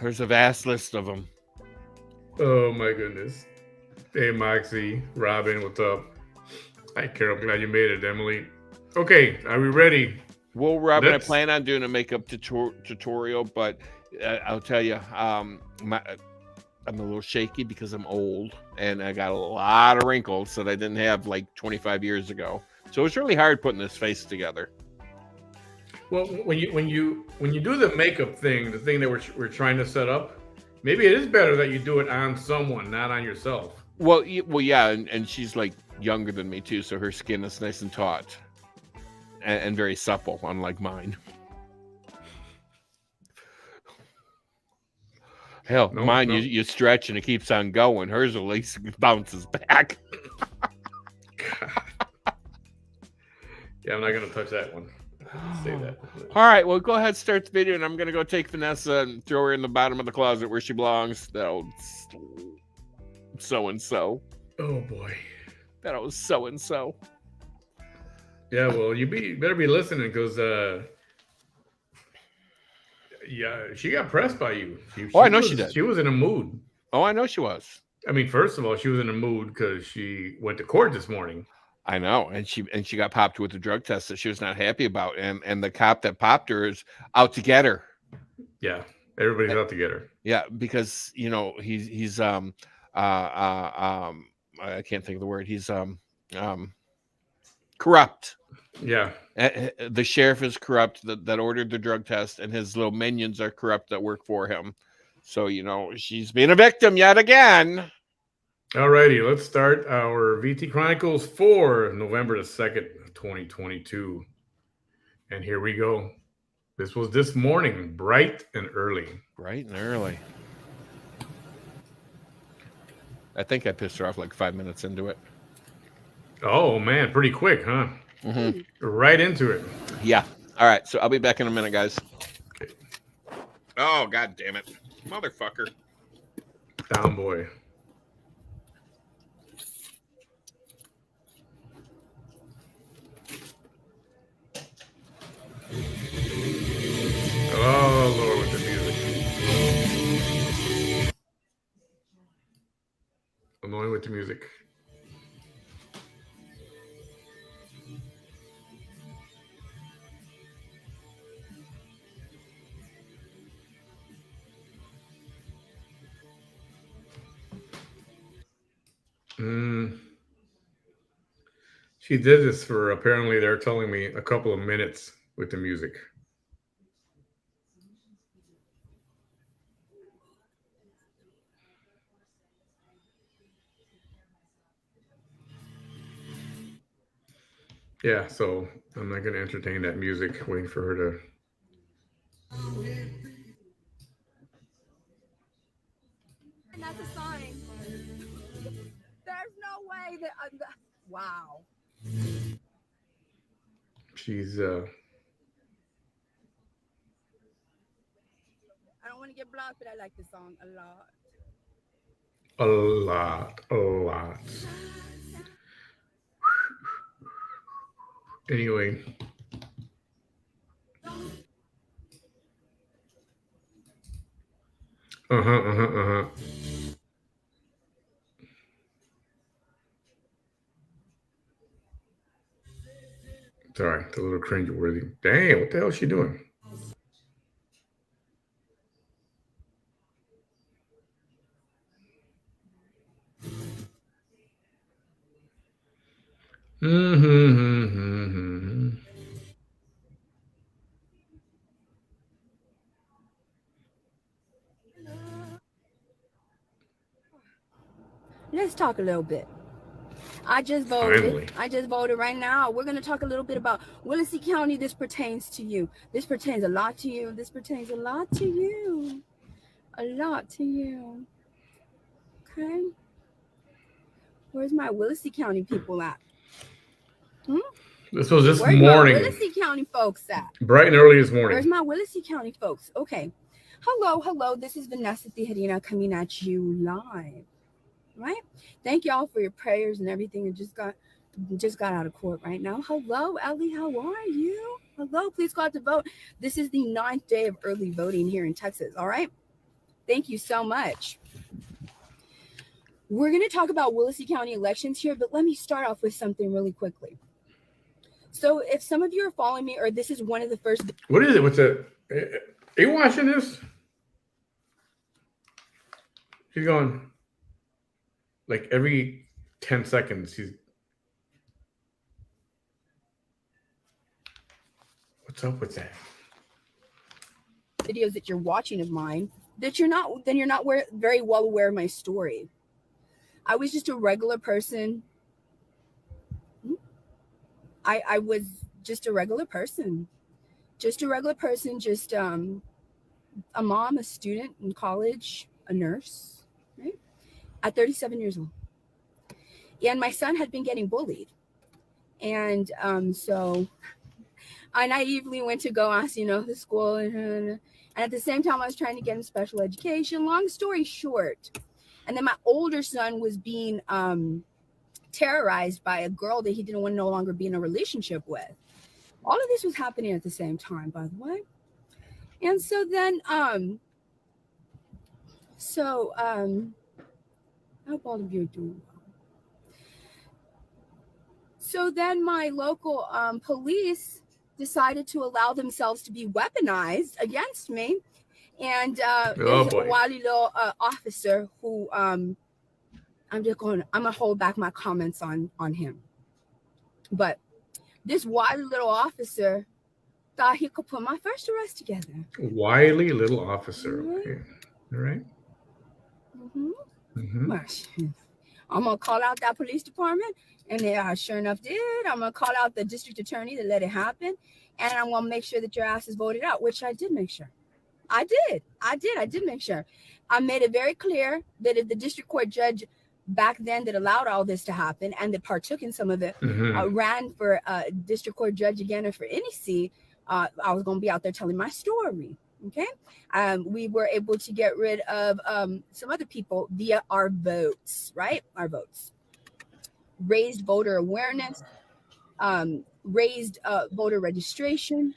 There's a vast list of them. Oh my goodness. Hey Moxie, Robin, what's up? Hi Carol, I'm glad you made it, Emily. Okay, are we ready? Well, Robin, I plan on doing a makeup tutorial, but I'll tell you, I'm a little shaky because I'm old, and I got a lot of wrinkles that I didn't have 25 years ago. So it's really hard putting this face together. Well, when you do the makeup thing, the thing that we're trying to set up, maybe it is better that you do it on someone, not on yourself. Well, yeah, and she's like younger than me too, so her skin is nice and taut and very supple, unlike mine. Hell, No, mine no. you stretch and it keeps on going. Hers at least bounces back. Yeah, I'm not gonna touch that one. Say that. All right, well, go ahead, start the video, and I'm gonna go take Vanessa and throw her in the bottom of the closet where she belongs. That old so and so. Oh boy. That old so and so. Yeah, well, better be listening because yeah, she got pressed by you. Oh, I know she did. She was in a mood. Oh, I know she was. I mean, first of all, she was in a mood because she went to court this morning. I know, and she got popped with a drug test that she was not happy about, and the cop that popped her is out to get her. Yeah, everybody's out to get her. Yeah, because he's I can't think of the word. He's corrupt. Yeah. The sheriff is corrupt that ordered the drug test, and his little minions are corrupt that work for him. So she's being a victim yet again. Alrighty, let's start our VT Chronicles for November the 2nd, 2022. And here we go. This was this morning, bright and early. Bright and early. I think I pissed her off like 5 minutes into it. Oh man, pretty quick, huh? Mm-hmm. Right into it. Yeah. All right. So I'll be back in a minute, guys. Okay. Oh, god damn it. Motherfucker. Down boy. Oh Lord, with the music. Annoying with the music. She did this for, apparently they're telling me, a couple of minutes with the music. Yeah, so I'm not going to entertain that music, waiting for her to. And that's a sign. There's no way that. Wow. She's. I don't want to get blocked, but I like the song a lot. A lot. Anyway. Uh-huh. Sorry, it's a little cringe-worthy. Damn, what the hell is she doing? Mm-hmm. Let's talk a little bit. I just voted. Finally. I just voted right now. We're going to talk a little bit about Willacy County. This pertains to you. This pertains a lot to you. This pertains a lot to you. A lot to you. Okay. Where's my Willacy County people at? This was this Where's morning. my Willacy County folks at? Bright and early this morning. Where's my Willacy County folks? Okay. Hello. This is Vanessa Tijerina coming at you live. Right? Thank y'all for your prayers and everything. It just got out of court right now. Hello, Ellie. How are you? Hello. Please go out to vote. This is the 9th day of early voting here in Texas. All right. Thank you so much. We're going to talk about Willacy County elections here, but let me start off with something really quickly. So if some of you are following me, or this is one of the first. What is it? What's that? Are you watching this? She's going. Like every 10 seconds, What's up with that? Videos that you're watching of mine, that you're not very well aware of my story. I was just a regular person. I was just a regular person. Just a mom, a student in college, a nurse, right? At 37 years old. And my son had been getting bullied. And so I naively went to go ask, the school. And at the same time, I was trying to get him special education. Long story short. And then my older son was being terrorized by a girl that he didn't want to no longer be in a relationship with. All of this was happening at the same time, by the way. And so then, I hope all of you are doing well. So then my local police decided to allow themselves to be weaponized against me. And it was a wily little officer who, I'm gonna hold back my comments on him. But this wily little officer thought he could put my first arrest together. Wily little officer. Okay. All right. I'm gonna call out that police department, and they sure enough did. I'm gonna call out the district attorney that let it happen, and I'm gonna make sure that your ass is voted out, which I did make sure. I did make sure. I made it very clear that if the district court judge back then that allowed all this to happen and that partook in some of it ran for district court judge again or for any seat, I was going to be out there telling my story. Okay. We were able to get rid of some other people via our votes, right? Our votes. Raised voter awareness, raised voter registration.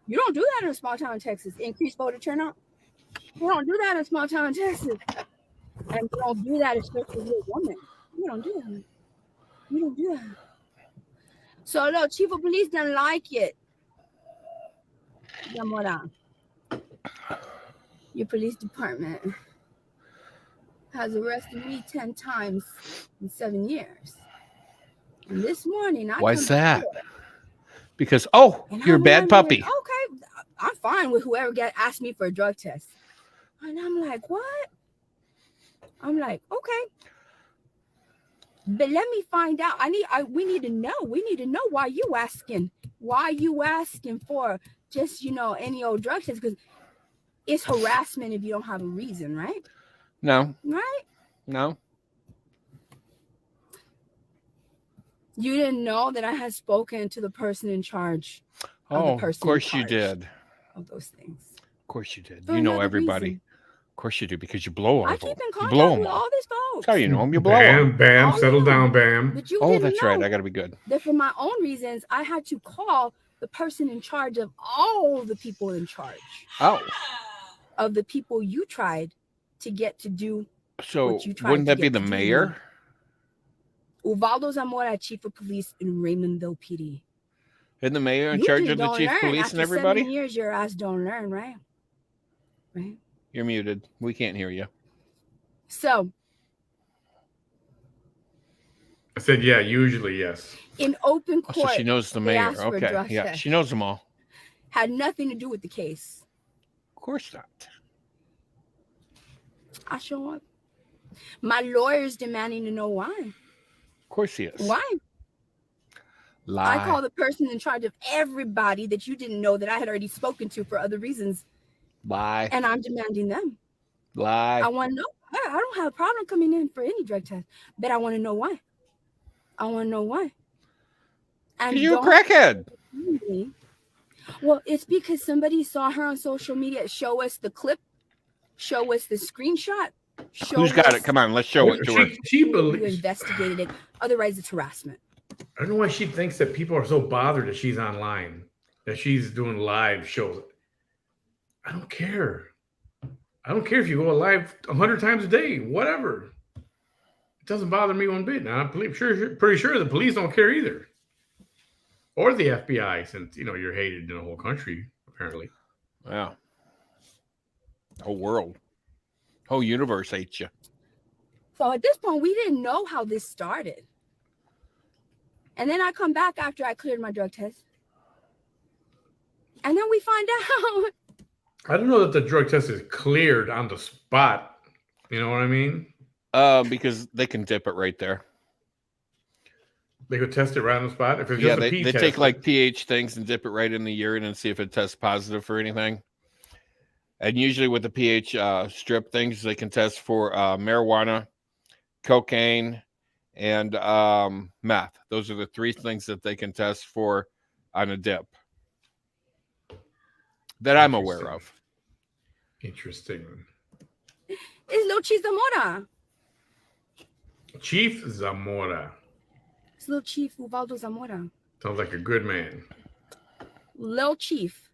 You don't do that in a small town in Texas. Increased voter turnout. You don't do that in a small town in Texas. And you don't do that, especially if you're a woman. You don't do that. You don't do that. So, no, chief of police doesn't like it. Your police department has arrested me 10 times in 7 years. And this morning, why is that? Because, you're a bad puppy. Okay, I'm fine with whoever asked me for a drug test. And I'm like, what? I'm like, okay. But let me find out. We need to know. We need to know why you asking. Why you asking for just, any old drug test? Because it's harassment if you don't have a reason, right? No. Right? No. You didn't know that I had spoken to the person in charge. Of course you did. Of those things. Of course you did. You know everybody. Reason. Of course you do, because you blow all I of them. keep in contact with all these folks. That's how you know them. You blow them. Bam, settle down, Bam. But you didn't that's know right. I got to be good. That for my own reasons, I had to call the person in charge of all the people in charge. Oh. Of the people you tried to get to do. So what you tried wouldn't to that be the mayor? Uvaldo Zamora, chief of police in Raymondville PD. Isn't the mayor in charge of the chief of police and everybody? 7 years, your ass don't learn, right? Right. You're muted. We can't hear you. So. I said, yeah, usually, yes. In open court. So she knows the mayor. Okay. Yeah, she knows them all. Had nothing to do with the case. Of course not. I show up. My lawyer's demanding to know why. Of course he is. Why? Lie. I call the person in charge of everybody that you didn't know that I had already spoken to for other reasons. Lie. And I'm demanding them. Lie. I want to know. I don't have a problem coming in for any drug test, but I want to know why. I want to know why. And you're a crackhead. Well, it's because somebody saw her on social media. Show us the clip. Show us the screenshot. Who's got it? Come on, let's show it to her. She believes you investigated it. Otherwise, it's harassment. I don't know why she thinks that people are so bothered that she's online, that she's doing live shows. I don't care. I don't care if you go live 100 times a day, whatever. It doesn't bother me one bit. Now, I'm pretty sure the police don't care either. Or the FBI, since, you're hated in the whole country, apparently. Yeah. The whole world. Whole universe hates you. So at this point, we didn't know how this started. And then I come back after I cleared my drug test. And then we find out. I don't know that the drug test is cleared on the spot. You know what I mean? Because they can dip it right there. They could test it right on the spot if it's Yeah, just a pee they test. take like pH things and dip it right in the urine and see if it tests positive for anything. And usually with the pH strip things, they can test for marijuana, cocaine, and meth. Those are the three things that they can test for on a dip that I'm aware of. Interesting. It's Lil Chief Zamora. Chief Zamora. It's Lil Chief Ubaldo Zamora. Sounds like a good man. Lil Chief.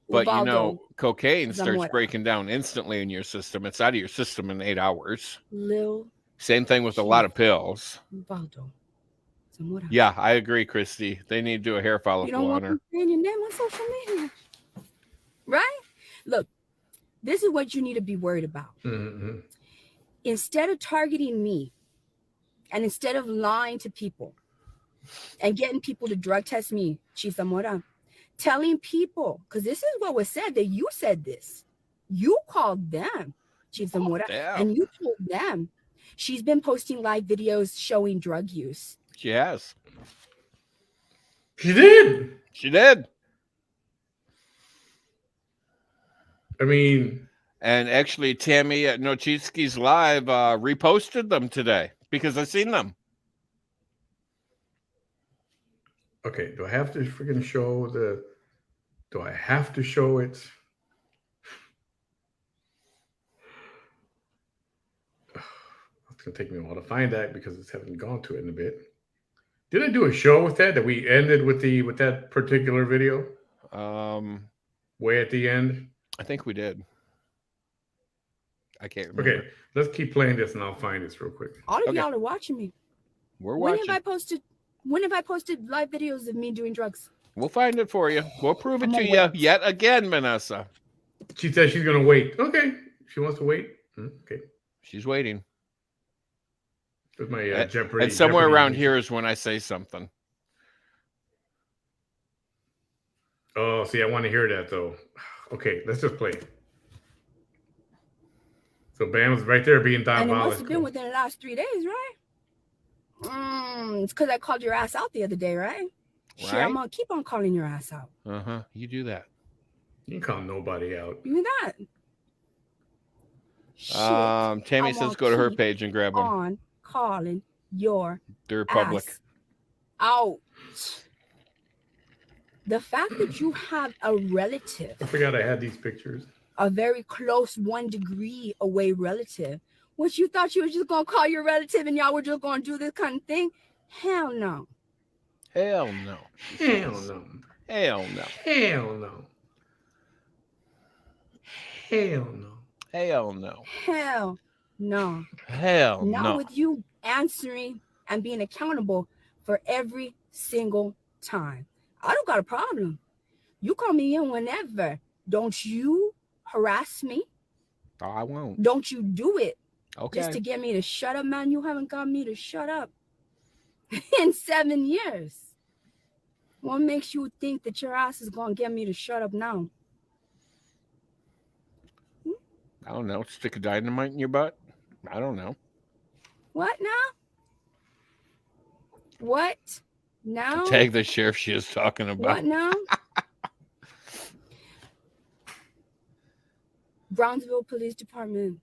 But Ubaldo you know, cocaine starts Zamora. breaking down instantly in your system. It's out of your system in 8 hours. Lil Same thing with a lot of pills. Ubaldo Zamora. Yeah, I agree, Christy. They need to do a hair follicle You don't want on her. me saying your name on social media. Right? Look, this is what you need to be worried about. Mm-hmm. Instead of targeting me and instead of lying to people and getting people to drug test me, Chief Zamora, telling people, because this is what was said, that you said this. You called them, Chief Zamora, and you told them she's been posting live videos showing drug use. She has. She did. She did. I mean, and actually, Tammy at Nochitsky's Live reposted them today because I seen them. Okay, do I have to freaking show the? Do I have to show it? It's gonna take me a while to find that because I haven't gone to it in a bit. Did I do a show with that we ended with that particular video? Way at the end. I think we did. I can't remember. Okay, let's keep playing this and I'll find this real quick. All of y'all are watching me. We're watching. When have I posted live videos of me doing drugs? We'll find it for you. We'll prove it to you yet again, Vanessa. She says she's gonna wait. Okay, she wants to wait. Okay, she's waiting. With my Jeopardy. And somewhere around here is when I say something. Oh, see, I want to hear that though. Okay, let's just play. So Bam's right there being diabolical. And it must have been within the last 3 days, right? It's because I called your ass out the other day, right? Sure, I'm gonna keep on calling your ass out. You do that. You can call nobody out. You do that. Shit, Tammy says go to her page and grab them. On calling your They're public. Out. The fact that you have a relative. I forgot I had these pictures. A very close 1 degree away relative. What, you thought you were just gonna call your relative and y'all were just gonna do this kind of thing? Hell no. Hell no. Hell no. Hell no. Hell no. Hell no. Hell no. Hell no. Hell no. Not with you answering and being accountable for every single time. I don't got a problem. You call me in whenever. Don't you harass me. Oh, I won't. Don't you do it. Okay. Just to get me to shut up, man. You haven't got me to shut up in 7 years. What makes you think that your ass is going to get me to shut up now? I don't know. Stick a dynamite in your butt? I don't know. What now? What now? Tag the sheriff she is talking about. What now? Brownsville Police Department.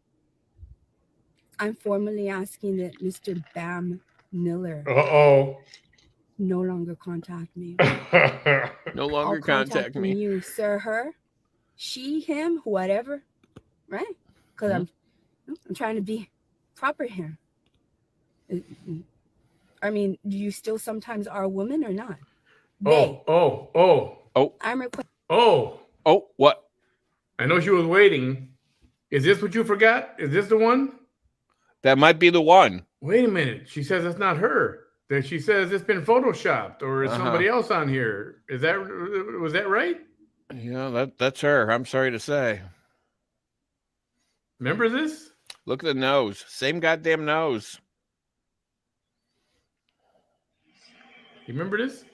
I'm formally asking that Mr. Bam Miller no longer contact me. No longer contact me. You, sir, her, she, him, whatever, right? Because I'm trying to be proper here. I mean, do you still sometimes are a woman or not? I'm requesting. What? I know she was waiting. Is this what you forgot? Is this the one? That might be the one. Wait a minute. She says that's not her. Then she says it's been photoshopped or is somebody else on here. Was that right? Yeah, that's her. I'm sorry to say. Remember this? Look at the nose. Same goddamn nose. You remember this?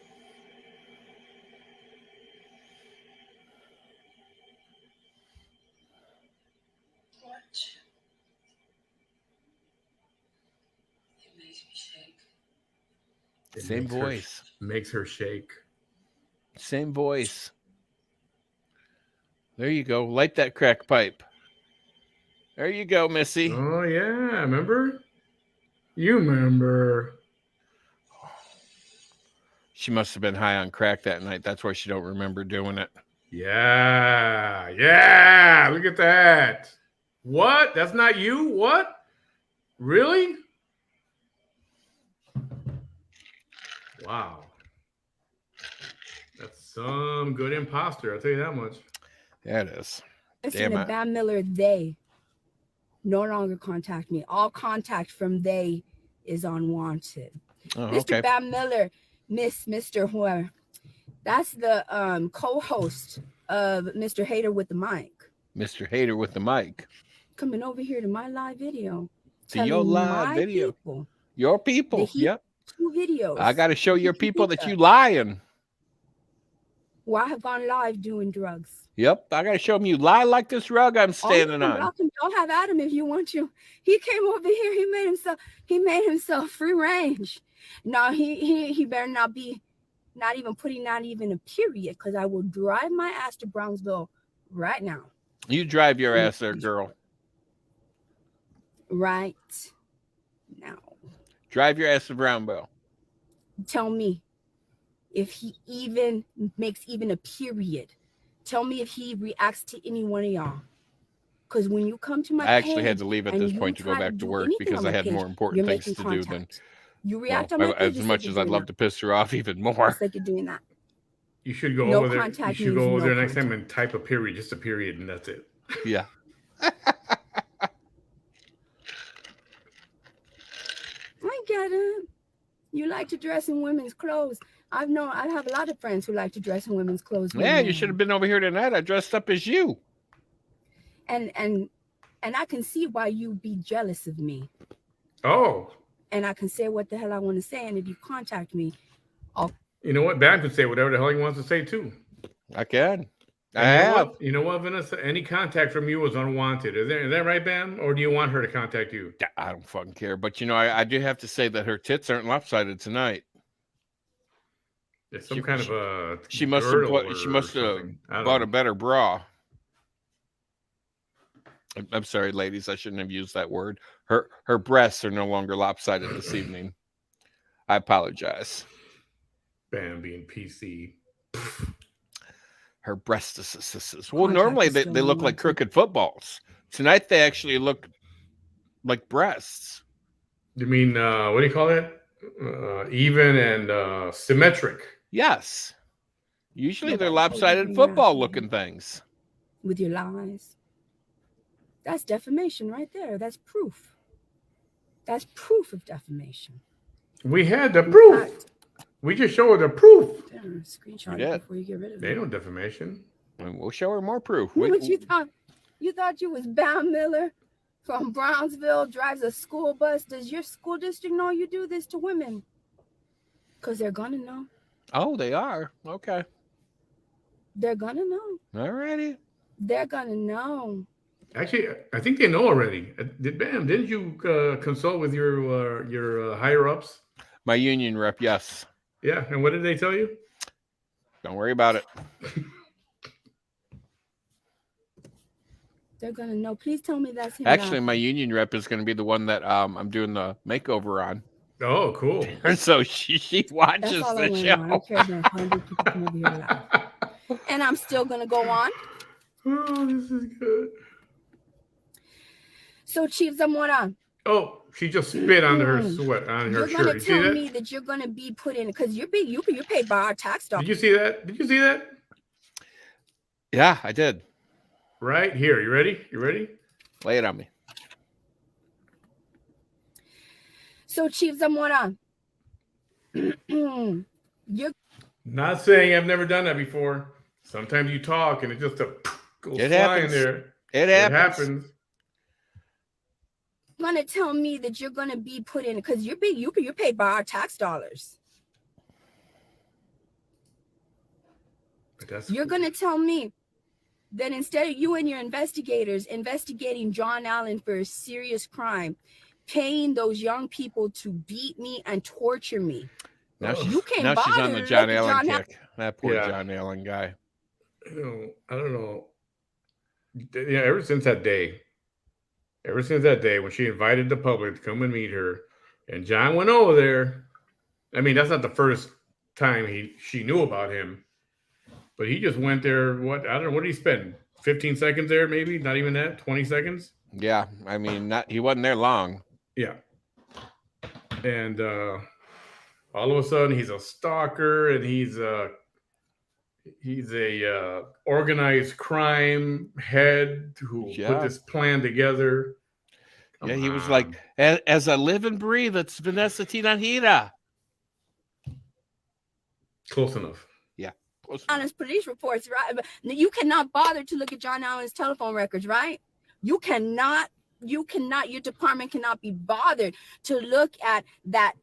Same voice. Makes her shake. Same voice. There you go. Light that crack pipe. There you go, Missy. Oh yeah, remember? You remember? She must have been high on crack that night. That's why she don't remember doing it. Yeah, yeah. Look at that. What? That's not you? What? Really? Wow. That's some good imposter. I'll tell you that much. Yeah, it is. Listen to Bam Miller, they no longer contact me. All contact from they is unwanted. Oh, Mr. okay. Bam Miller, Mr. whoever. That's the co-host of Mr. Hater with the mic. Mr. Hater with the mic. Coming over here to my live video. To your live video. People, your people. Yep. 2 videos. I got to show your people that you lying. Well, I have gone live doing drugs. Yep. I got to show them you lie like this rug I'm standing on. I'll have Adam if you want to. He came over here. He made himself free range. No, he better not be not even putting not even a period, because I will drive my ass to Brownsville right now. You drive your ass there, girl. Right now. Drive your ass to Brownsville. Tell me if he even makes even a period. Tell me if he reacts to any one of y'all. Because when you come to my I actually had to leave at this point to go back to work because I had more important things to do than you react on my page. As much as I'd love to piss her off even more. It's like you're doing that. You should go over there. You should go over there next time and type a period, just a period, and that's it. Yeah. I get it. You like to dress in women's clothes. I have a lot of friends who like to dress in women's clothes. Yeah, you should have been over here tonight. I dressed up as you. And I can see why you'd be jealous of me. Oh. And I can say what the hell I want to say. And if you contact me, you know what? Bam can say whatever the hell he wants to say too. I can. You know what, Vanessa? Any contact from you is unwanted. Is that right, Bam? Or do you want her to contact you? I don't fucking care. But I do have to say that her tits aren't lopsided tonight. It's some kind of a. She must have bought a better bra. I'm sorry, ladies. I shouldn't have used that word. Her breasts are no longer lopsided this evening. I apologize. Bam being PC. Her breasts. Well, normally they look like crooked footballs. Tonight they actually look like breasts. You mean what do you call it? Even and symmetric. Yes. Usually they're lopsided football-looking things. With your lies. That's defamation right there. That's proof. That's proof of defamation. We had the proof. We just showed her the proof. Screenshot it before you get rid of it. They know defamation. And we'll show her more proof. What you thought? You thought you was Bam Miller from Brownsville, drives a school bus. Does your school district know you do this to women? Because they're gonna know. Oh, they are? Okay. They're gonna know. Alrighty. They're gonna know. Actually, I think they know already. Didn't you consult with your higher ups? My union rep, yes. Yeah, and what did they tell you? Don't worry about it. They're gonna know. Please tell me that's him. Actually, my union rep is going to be the one that I'm doing the makeover on. Oh, cool. And so she watches the show. I don't care if 100 people come over here live. And I'm still gonna go on. Oh, this is good. So, Chief Zamora. Oh, she just spit on her sweat on her shirt. You're gonna tell me that you're gonna be put in because you're paid by our tax dollars. Did you see that? Did you see that? Yeah, I did. Right here. You ready? You ready? Lay it on me. So, Chief Zamora, you're not saying I've never done that before. Sometimes you talk and it just goes flying there. It happens. Gonna tell me that you're gonna be put in because you're paid by our tax dollars. You're gonna tell me then instead of you and your investigators investigating John Allen for a serious crime, paying those young people to beat me and torture me. Now she's, You can't now she's on bother the to John look at Allen John kick. That poor Yeah. John Allen guy. I don't know. Yeah, ever since that day when she invited the public to come and meet her, and John went over there. I mean, that's not the first time she knew about him, but he just went there. What, I don't know, what did he spend? 15 seconds there, maybe? Not even that. 20 seconds. Yeah, I mean, he wasn't there long. Yeah. And all of a sudden, he's a stalker, and he's a organized crime head who put this plan together. Yeah, he was like, as I live and breathe, it's Vanessa Tinajita. Close enough. Yeah. Allen's police reports, right? You cannot bother to look at John Allen's telephone records, right? You cannot, your department cannot be bothered to look at that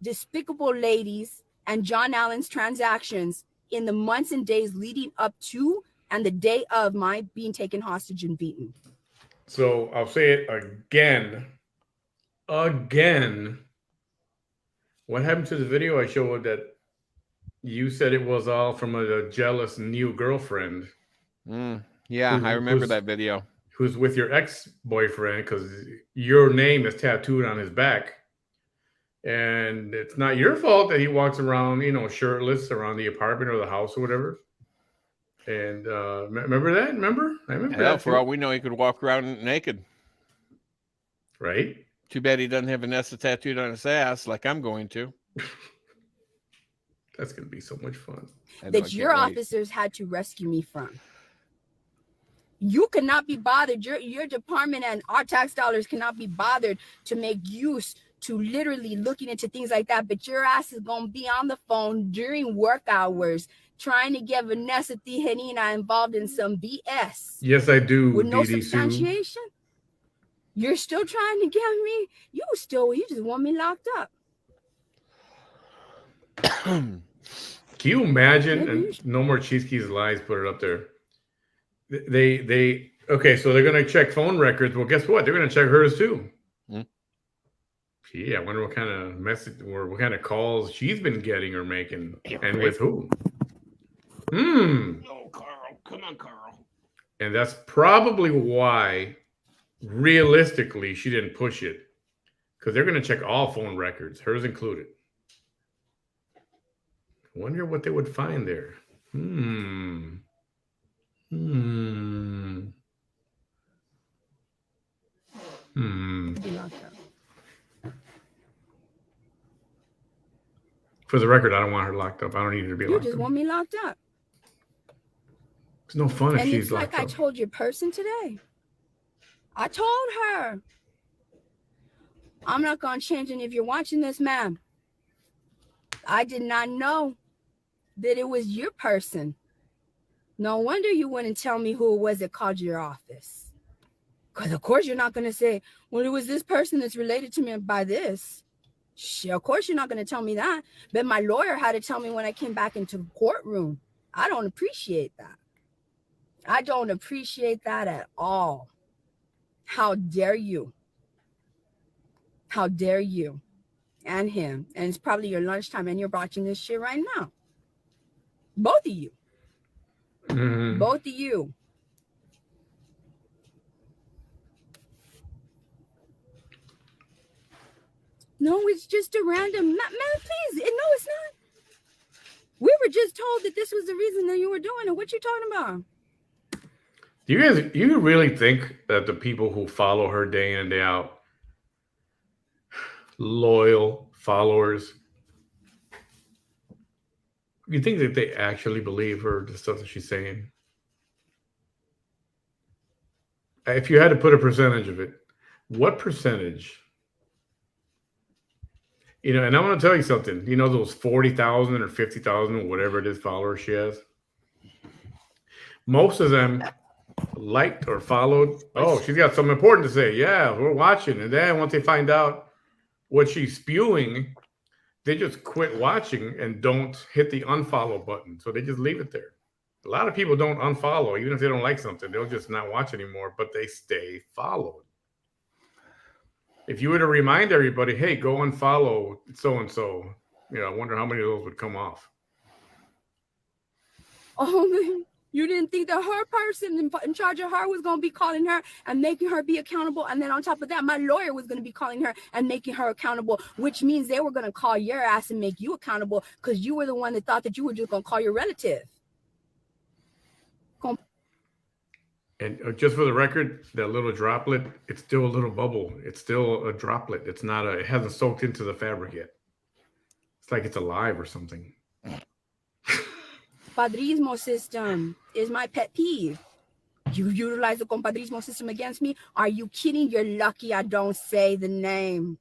despicable ladies and John Allen's transactions in the months and days leading up to and the day of my being taken hostage and beaten. So I'll say it again. What happened to the video I showed that you said it was all from a jealous new girlfriend? Yeah, I remember that video. Who's with your ex-boyfriend because your name is tattooed on his back. And it's not your fault that he walks around, shirtless around the apartment or the house or whatever. And remember that? I remember that. For all we know, he could walk around naked. Right? Too bad he doesn't have Vanessa tattooed on his ass like I'm going to. That's going to be so much fun. That your officers had to rescue me from. You cannot be bothered. Your department and our tax dollars cannot be bothered to make use to literally looking into things like that. But your ass is going to be on the phone during work hours trying to get Vanessa Tijerina involved in some BS. Yes, I do. With no substantiation. You're still trying to get me. You just want me locked up. Can you imagine? And no more Cheeseke's lies. Put it up there. Okay, so they're going to check phone records. Well, guess what? They're going to check hers too. Gee, I wonder what kind of message or what kind of calls she's been getting or making, and with who. Oh, Carl. Come on, Carl. And that's probably why, realistically, she didn't push it. Because they're going to check all phone records, hers included. I wonder what they would find there. For the record, I don't want her locked up. I don't need her to be locked up. You just want me locked up. It's no fun if she's locked up. And it's like I told your person today. I told her. I'm not going to change any. If you're watching this, ma'am, I did not know that it was your person. No wonder you wouldn't tell me who it was that called your office. Because, of course, you're not going to say, well, it was this person that's related to me by this. Of course, you're not going to tell me that. But my lawyer had to tell me when I came back into the courtroom. I don't appreciate that. I don't appreciate that at all. How dare you? How dare you? And him. And it's probably your lunchtime and you're watching this shit right now. Both of you. Both of you. No, it's just a random. Man, please. No, it's not. We were just told that this was the reason that you were doing it. What you talking about? Do you really think that the people who follow her day in and day out, loyal followers, you think that they actually believe her, the stuff that she's saying? If you had to put a percentage of it, what percentage? And I'm going to tell you something. Those 40,000 or 50,000 or whatever it is followers she has? Most of them liked or followed. Oh, she's got something important to say. Yeah, we're watching. And then once they find out what she's spewing, they just quit watching and don't hit the unfollow button. So they just leave it there. A lot of people don't unfollow, even if they don't like something. They'll just not watch anymore, but they stay followed. If you were to remind everybody, hey, go unfollow so-and-so, I wonder how many of those would come off. Oh, you didn't think that her person in charge of her was going to be calling her and making her be accountable. And then on top of that, my lawyer was going to be calling her and making her accountable, which means they were going to call your ass and make you accountable because you were the one that thought that you were just going to call your relative. And just for the record, that little droplet, it's still a little bubble. It's still a droplet. It's not it hasn't soaked into the fabric yet. It's like it's alive or something. Padrismo system is my pet peeve. You utilize the compadrismo system against me? Are you kidding? You're lucky I don't say the name.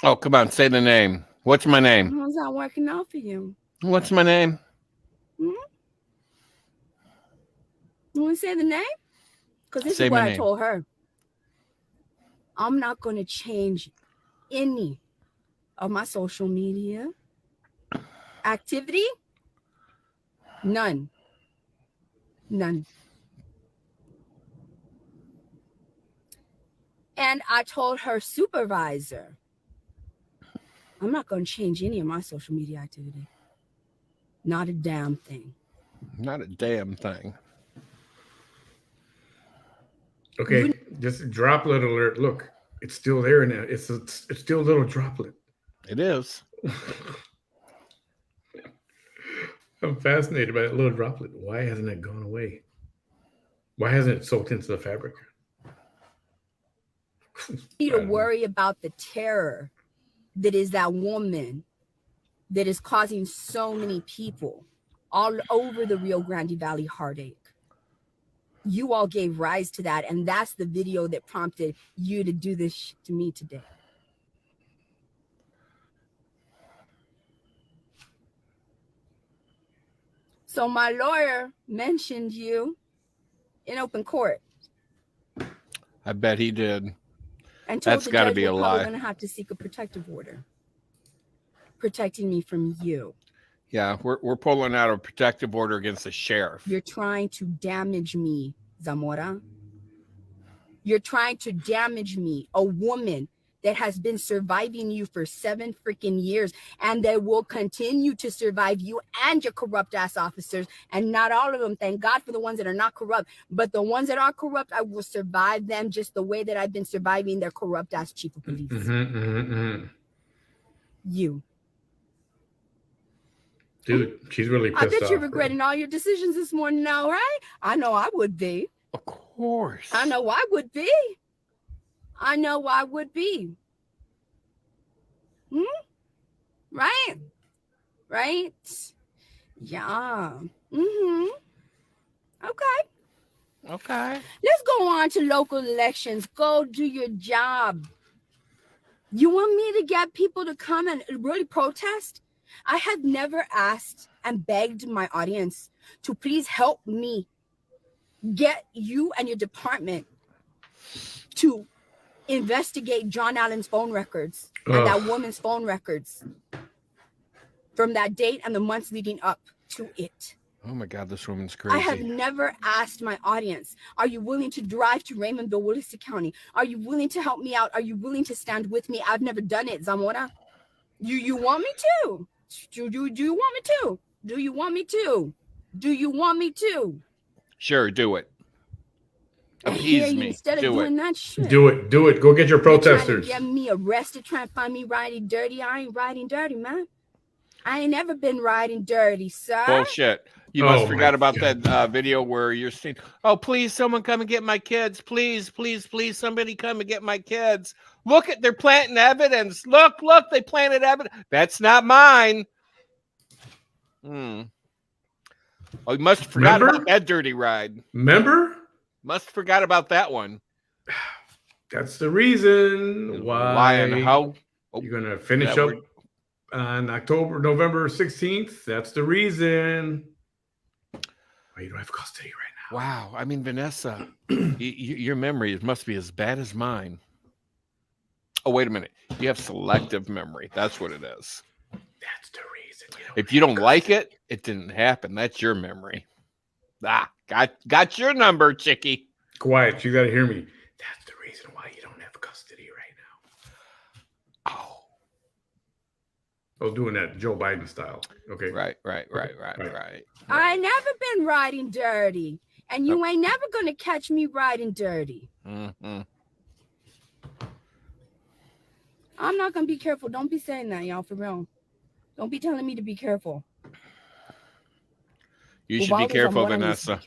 Oh, come on, say the name. What's my name? How's that working out for you? What's my name? You want to say the name? Because this is what I told her. I'm not going to change any of my social media activity. None. And I told her supervisor, I'm not going to change any of my social media activity. Not a damn thing. Not a damn thing. Okay, just droplet alert. Look, it's still there now. It's still a little droplet. It is. I'm fascinated by that little droplet. Why hasn't it gone away? Why hasn't it soaked into the fabric? You need to worry about the terror that is that woman that is causing so many people all over the Rio Grande Valley heartache. You all gave rise to that, and that's the video that prompted you to do this to me today. So my lawyer mentioned you in open court. I bet he did. And told That's the got to judge be a we're lie. probably going to have to seek a protective order, protecting me from you. Yeah, we're pulling out a protective order against the sheriff. You're trying to damage me, Zamora. You're trying to damage me, a woman that has been surviving you for 7 freaking years and that will continue to survive you and your corrupt ass officers. And not all of them, thank God for the ones that are not corrupt, but the ones that are corrupt, I will survive them just the way that I've been surviving their corrupt ass chief of police. You. Dude, she's really pissed off. I bet you're regretting all your decisions this morning now, right? I know I would be. Of course. I know I would be. I know I would be. Right? Right? Yeah. Okay. Let's go on to local elections. Go do your job. You want me to get people to come and really protest? I have never asked and begged my audience to please help me get you and your department to investigate John Allen's phone records and that woman's phone records from that date and the months leading up to it. Oh my God, this woman's crazy. I have never asked my audience, are you willing to drive to Raymondville, Williston County? Are you willing to help me out? Are you willing to stand with me? I've never done it, Zamora. You want me to? Do you want me to? Do you want me to? Do you want me to? Sure, do it. Appease me. Instead of doing that shit. Do it. Go get your protesters. Get me arrested, trying to find me riding dirty. I ain't riding dirty, man. I ain't never been riding dirty, sir. Bullshit. You must forgot about that video where you're saying, oh, please, someone come and get my kids. Please, please, please, somebody come and get my kids. Look at, they're planting evidence. Look, they planted evidence. That's not mine. Oh, you must have forgot about that dirty ride. Remember? Must have forgot about that one. That's the reason why and how you're going to finish up on November 16th. That's the reason why you don't have custody right now. Wow. I mean, Vanessa, your memory must be as bad as mine. Oh, wait a minute. You have selective memory. That's what it is. That's the reason. If you don't like it, It didn't happen. That's your memory. Got your number, chickie. Quiet. You got to hear me. That's the reason why you don't have custody right now. Oh, I was doing that Joe Biden style. Okay. right. I never been riding dirty, and you ain't never gonna catch me riding dirty. Mm-hmm. I'm not gonna be careful. Don't be saying that, y'all, for real. Don't be telling me to be careful. You should be careful, Vanessa.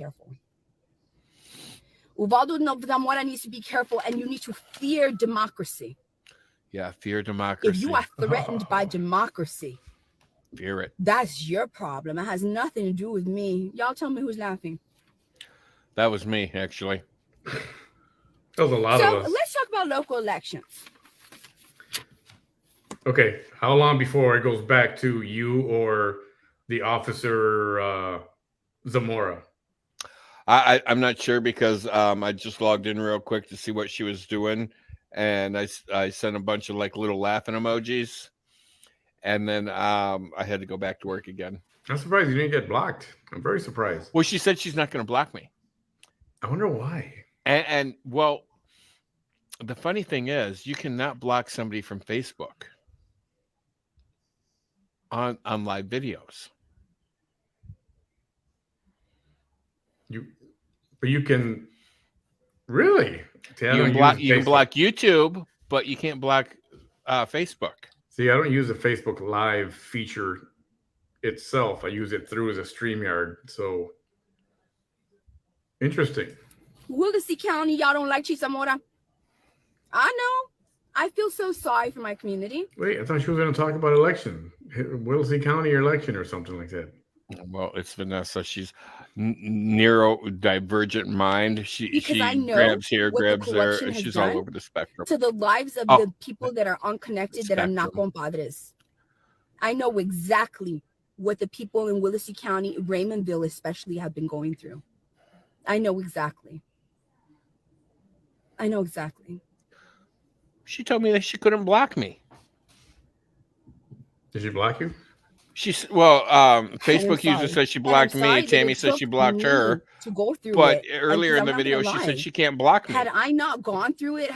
Ubaldo Zamora needs to be careful, and you need to fear democracy. Yeah, fear democracy. If you are threatened by democracy, fear it. That's your problem. It has nothing to do with me. Y'all tell me who's laughing. That was me, actually. That was a lot of us. So let's talk about local elections. Okay, how long before it goes back to you or the officer Zamora? I'm not sure because I just logged in real quick to see what she was doing, and I sent a bunch of like little laughing emojis, and then I had to go back to work again. I'm surprised you didn't get blocked. I'm very surprised. Well, she said she's not going to block me. I wonder why. And well, the funny thing is, you cannot block somebody from Facebook on live videos. But you can really. See, you can block YouTube, but you can't block Facebook. See, I don't use the Facebook Live feature itself. I use it through as a StreamYard. So interesting. Willacy County, y'all don't like Chief Zamora? I know. I feel so sorry for my community. Wait, I thought she was going to talk about election, Willacy County election or something like that. Well, it's Vanessa. She's neurodivergent mind. She grabs here, grabs there, and she's all over the spectrum. To the lives of the people that are unconnected, that are not compadres. I know exactly what the people in Willacy County, Raymondville especially, have been going through. I know exactly. She told me that she couldn't block me. Did she block you? Facebook user says she blocked me. Tammy says she blocked her. To go through but earlier in the video, she said she can't block me. Had I not gone through it,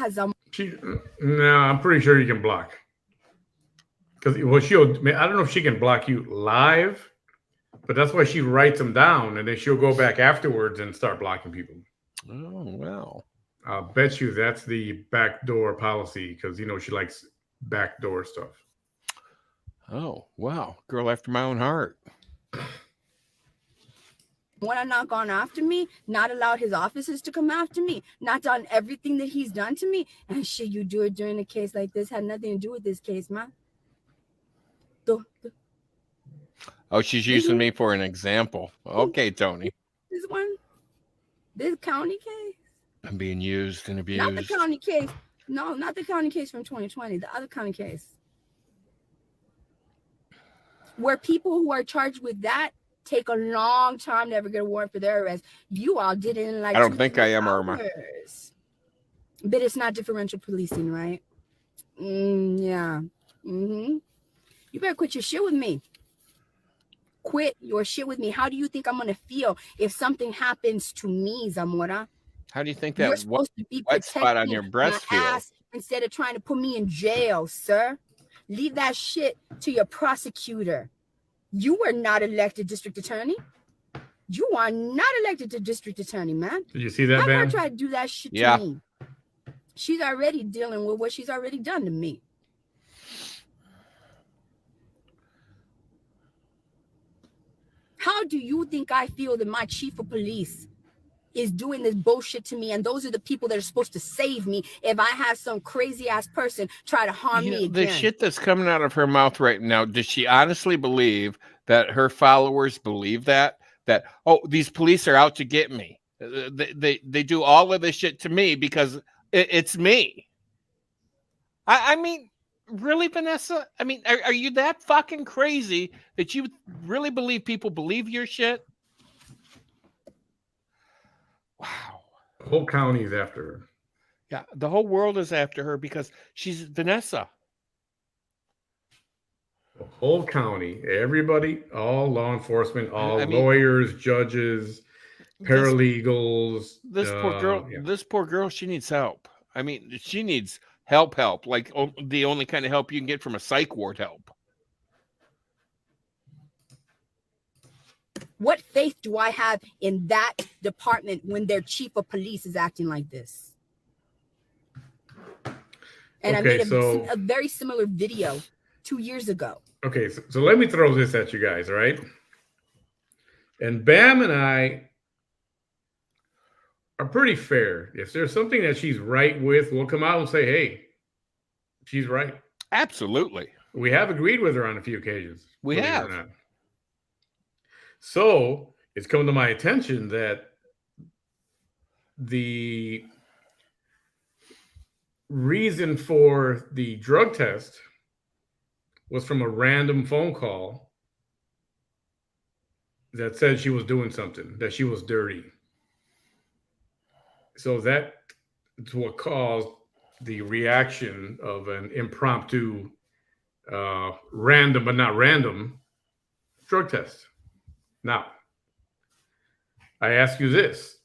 no, I'm pretty sure you can block. Because I don't know if she can block you live, but that's why she writes them down, and then she'll go back afterwards and start blocking people. Oh, wow. I'll bet you that's the backdoor policy because, she likes backdoor stuff. Oh, wow. Girl after my own heart. When I not gone after me, not allowed his officers to come after me, not done everything that he's done to me. And shit, you do it during a case like this, had nothing to do with this case, man. Oh, she's using me for an example. Okay, Tony. This county case. I'm being used and abused. Not the county case. No, not the county case from 2020. The other county case. Where people who are charged with that take a long time to ever get a warrant for their arrest. You all did it in like I don't think I am, Irma. But it's not differential policing, right? Yeah. You better quit your shit with me. Quit your shit with me. How do you think I'm going to feel if something happens to me, Zamora? How do you think that You're supposed to be white spot on your breast feels? Instead of trying to put me in jail, sir. Leave that shit to your prosecutor. You were not elected district attorney. You are not elected to district attorney, man. Did you see that, man? Have her try to do that shit to me. She's already dealing with what she's already done to me. How do you think I feel that my chief of police is doing this bullshit to me, and those are the people that are supposed to save me if I have some crazy ass person try to harm me again? The shit that's coming out of her mouth right now, does she honestly believe that her followers believe that these police are out to get me? They do all of this shit to me because it's me. I mean, really, Vanessa? I mean, are you that fucking crazy that you really believe people believe your shit? Wow. The whole county is after her. Yeah, the whole world is after her because she's Vanessa. The whole county, everybody, all law enforcement, all I mean, lawyers, judges, this paralegals. this poor girl, Yeah. she needs help. I mean, she needs help, like the only kind of help you can get from a psych ward help. What faith do I have in that department when their chief of police is acting like this? And I made a very similar video 2 years ago. Okay, so let me throw this at you guys, all right? And Bam and I are pretty fair. If there's something that she's right with, we'll come out and say, hey, she's right. Absolutely. We have agreed with her on a few occasions. We have. So it's come to my attention that the reason for the drug test was from a random phone call that said she was doing something, that she was dirty. So that's what caused the reaction of an impromptu, random but not random drug test. Now, I ask you this.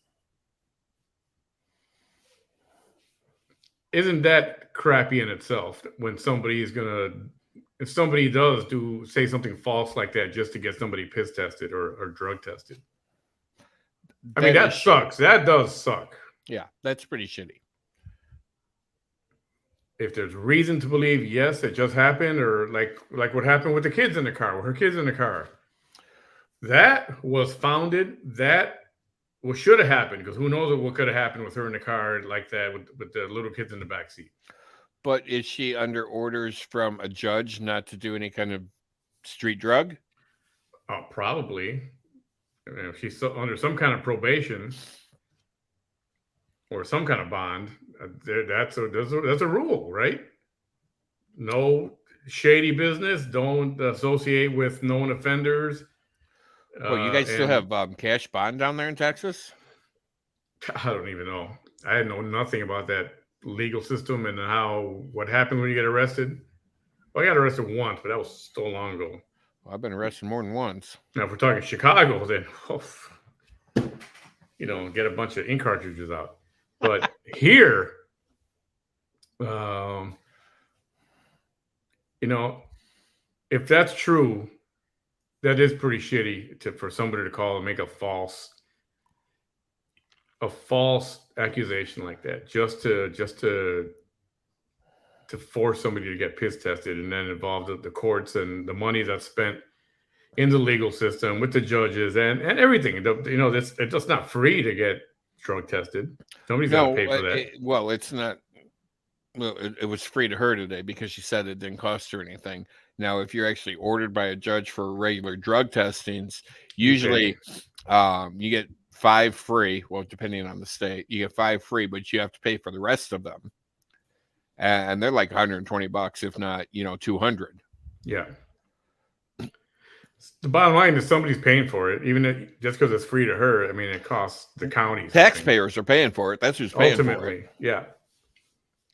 Isn't that crappy in itself when somebody is going to, if somebody does say something false like that just to get somebody piss tested or drug tested? I mean, that sucks. That does suck. Yeah, that's pretty shitty. If there's reason to believe, yes, it just happened, or like what happened with the kids in the car, with her kids in the car. That was founded. That should have happened, because who knows what could have happened with her in the car like that with the little kids in the back seat. But is she under orders from a judge not to do any kind of street drug? Oh, probably. If she's under some kind of probation or some kind of bond, that's a rule, right? No shady business. Don't associate with known offenders. Well, you guys still have cash bond down there in Texas? I don't even know. I know nothing about that legal system and what happens when you get arrested. Well, I got arrested once, but that was so long ago. Well, I've been arrested more than once. Now, if we're talking Chicago, then get a bunch of ink cartridges out. But here, if that's true, that is pretty shitty for somebody to call and make a false accusation like that, just to force somebody to get piss tested, and then involve the courts and the money that's spent in the legal system with the judges and everything. It's just not free to get drug tested. Somebody's got to pay for that. It's not. Well, it was free to her today because she said it didn't cost her anything. Now, if you're actually ordered by a judge for regular drug testings, usually you get 5 free. Well, depending on the state, you get 5 free, but you have to pay for the rest of them. And they're like $120, if not, $200. Yeah. The bottom line is somebody's paying for it, even just because it's free to her. I mean, it costs the county. Taxpayers are paying for it. That's who's paying ultimately for it. Yeah.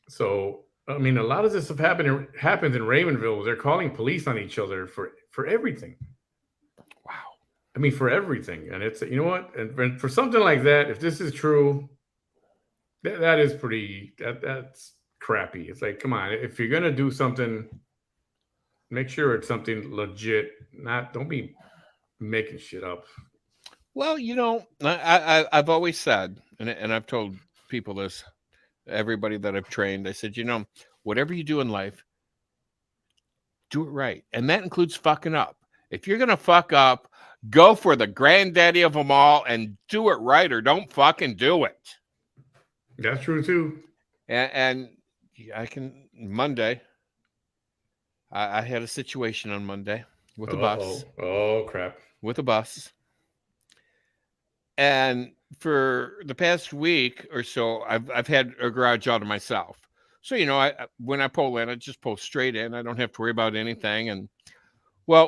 So, I mean, a lot of this stuff happens in Raymondville. They're calling police on each other for everything. Wow. I mean, for everything. And it's, what? And for something like that, if this is true, that is pretty, that's crappy. It's like, come on, if you're going to do something, make sure it's something legit. Don't be making shit up. Well, I've always said, and I've told people this, everybody that I've trained, I said, whatever you do in life, do it right. And that includes fucking up. If you're going to fuck up, go for the granddaddy of them all and do it right, or don't fucking do it. That's true too. And Monday, I had a situation on Monday with a bus. Oh, crap. With a bus. And for the past week or so, I've had a garage all to myself. So, when I pull in, I just pull straight in. I don't have to worry about anything. And,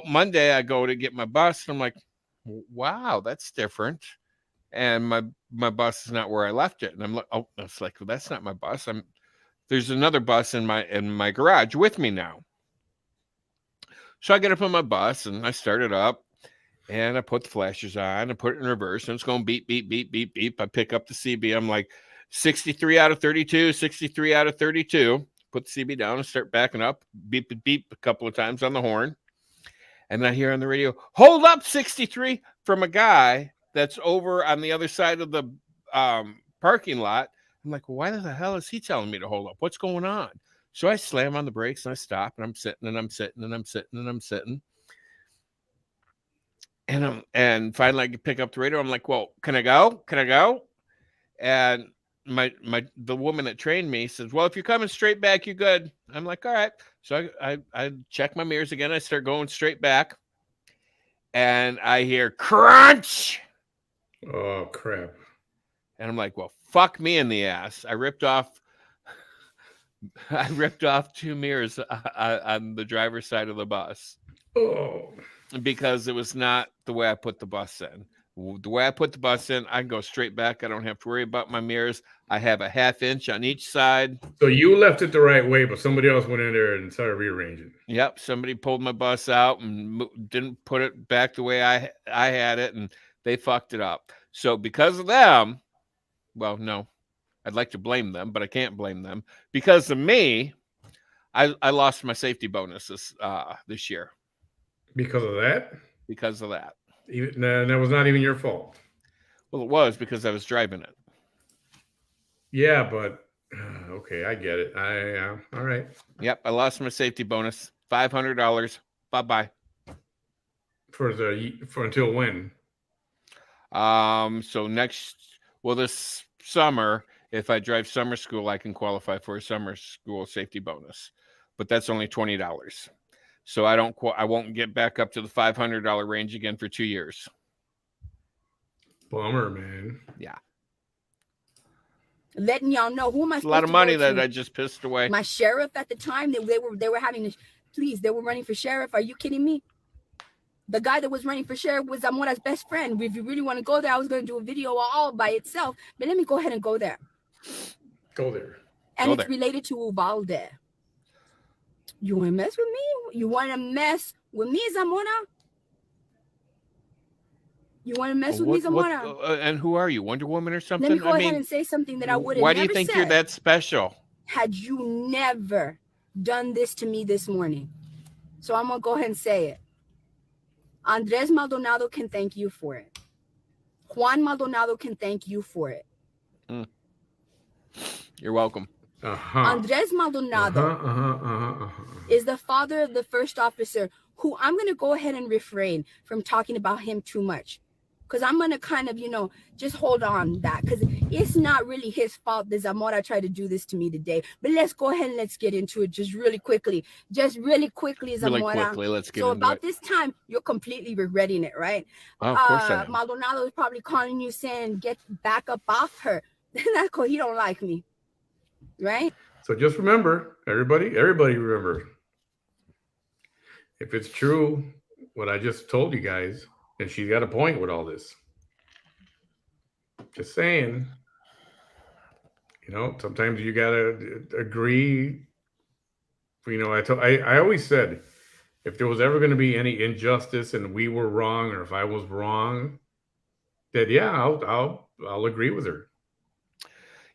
Monday I go to get my bus, and I'm like, wow, that's different. And my bus is not where I left it. And I'm like, oh, it's like, well, that's not my bus. There's another bus in my garage with me now. So I get up on my bus and I start it up and I put the flashers on and put it in reverse and it's going beep, beep, beep, beep, beep. I pick up the CB. I'm like 63 out of 32, 63 out of 32. Put the CB down and start backing up, beep, beep, beep a couple of times on the horn. And I hear on the radio, hold up 63 from a guy that's over on the other side of the parking lot. I'm like, well, why the hell is he telling me to hold up? What's going on? So I slam on the brakes and I stop and I'm sitting and I'm sitting and I'm sitting and I'm sitting. And finally I pick up the radio. I'm like, well, can I go? Can I go? And the woman that trained me says, well, if you're coming straight back, you're good. I'm like, all right. So I check my mirrors again. I start going straight back. And I hear crunch. Oh, crap. And I'm like, well, fuck me in the ass. I ripped off 2 mirrors on the driver's side of the bus. Oh. Because it was not the way I put the bus in. The way I put the bus in, I can go straight back. I don't have to worry about my mirrors. I have a ½ inch on each side. So you left it the right way, but somebody else went in there and started rearranging. Yep, somebody pulled my bus out and didn't put it back the way I had it, and they fucked it up. So because of them, well, no, I'd like to blame them, but I can't blame them. Because of me, I lost my safety bonus this year. Because of that? Because of that. That was not even your fault. Well, it was because I was driving it. Yeah, but okay, I get it. All right. Yep, I lost my safety bonus, $500. Bye-bye. For until when? So this summer, if I drive summer school, I can qualify for a summer school safety bonus, but that's only $20. So I won't get back up to the $500 range again for 2 years. Bummer, man. Yeah. Letting y'all know who am I? It's a lot of money that I just pissed away. My sheriff at the time, they were having to, they were running for sheriff. Are you kidding me? The guy that was running for sheriff was Zamora's best friend. If you really want to go there, I was going to do a video all by itself, but let me go ahead and go there. Go there. And it's related to Uvalde. You want to mess with me? You want to mess with me, Zamora? You want to mess with me, Zamora? And who are you, Wonder Woman or something? Let me go ahead and say something that I would have never said. Why do you think you're that special? Had you never done this to me this morning. So I'm going to go ahead and say it. Andres Maldonado can thank you for it. Juan Maldonado can thank you for it. You're welcome. Andres Maldonado is the father of the first officer who I'm going to go ahead and refrain from talking about him too much. Because I'm going to kind of, just hold on that. Because it's not really his fault that Zamora tried to do this to me today. But let's go ahead and let's get into it just really quickly. Zamora. Really quickly, let's get into it. So about this time, you're completely regretting it, right? Oh, of course I am. Maldonado is probably calling you saying, get back up off her. That's because he don't like me. Right? So just remember, everybody remember. If it's true, what I just told you guys, and she's got a point with all this. Just saying, sometimes you gotta agree. I always said, if there was ever going to be any injustice and we were wrong, or if I was wrong, that I'll agree with her.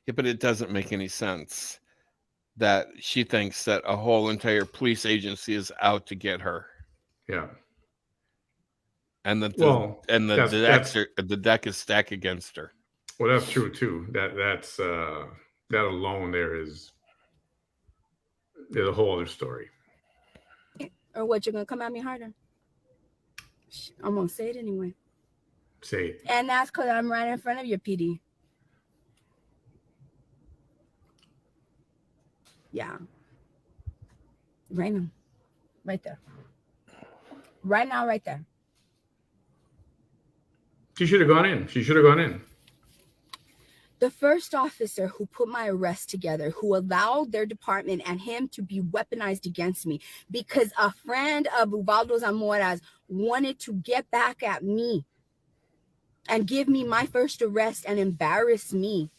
Yeah, but it doesn't make any sense that she thinks that a whole entire police agency is out to get her. Yeah. And the deck is stacked against her. Well, that's true too. That alone there is a whole other story. Or what, you're gonna come at me harder? I'm gonna say it anyway. Say it. And that's because I'm right in front of your PD. Yeah. Right now. Right there. Right now, right there. She should have gone in. The first officer who put my arrest together, who allowed their department and him to be weaponized against me because a friend of Ubaldo Zamora's wanted to get back at me and give me my first arrest and embarrass me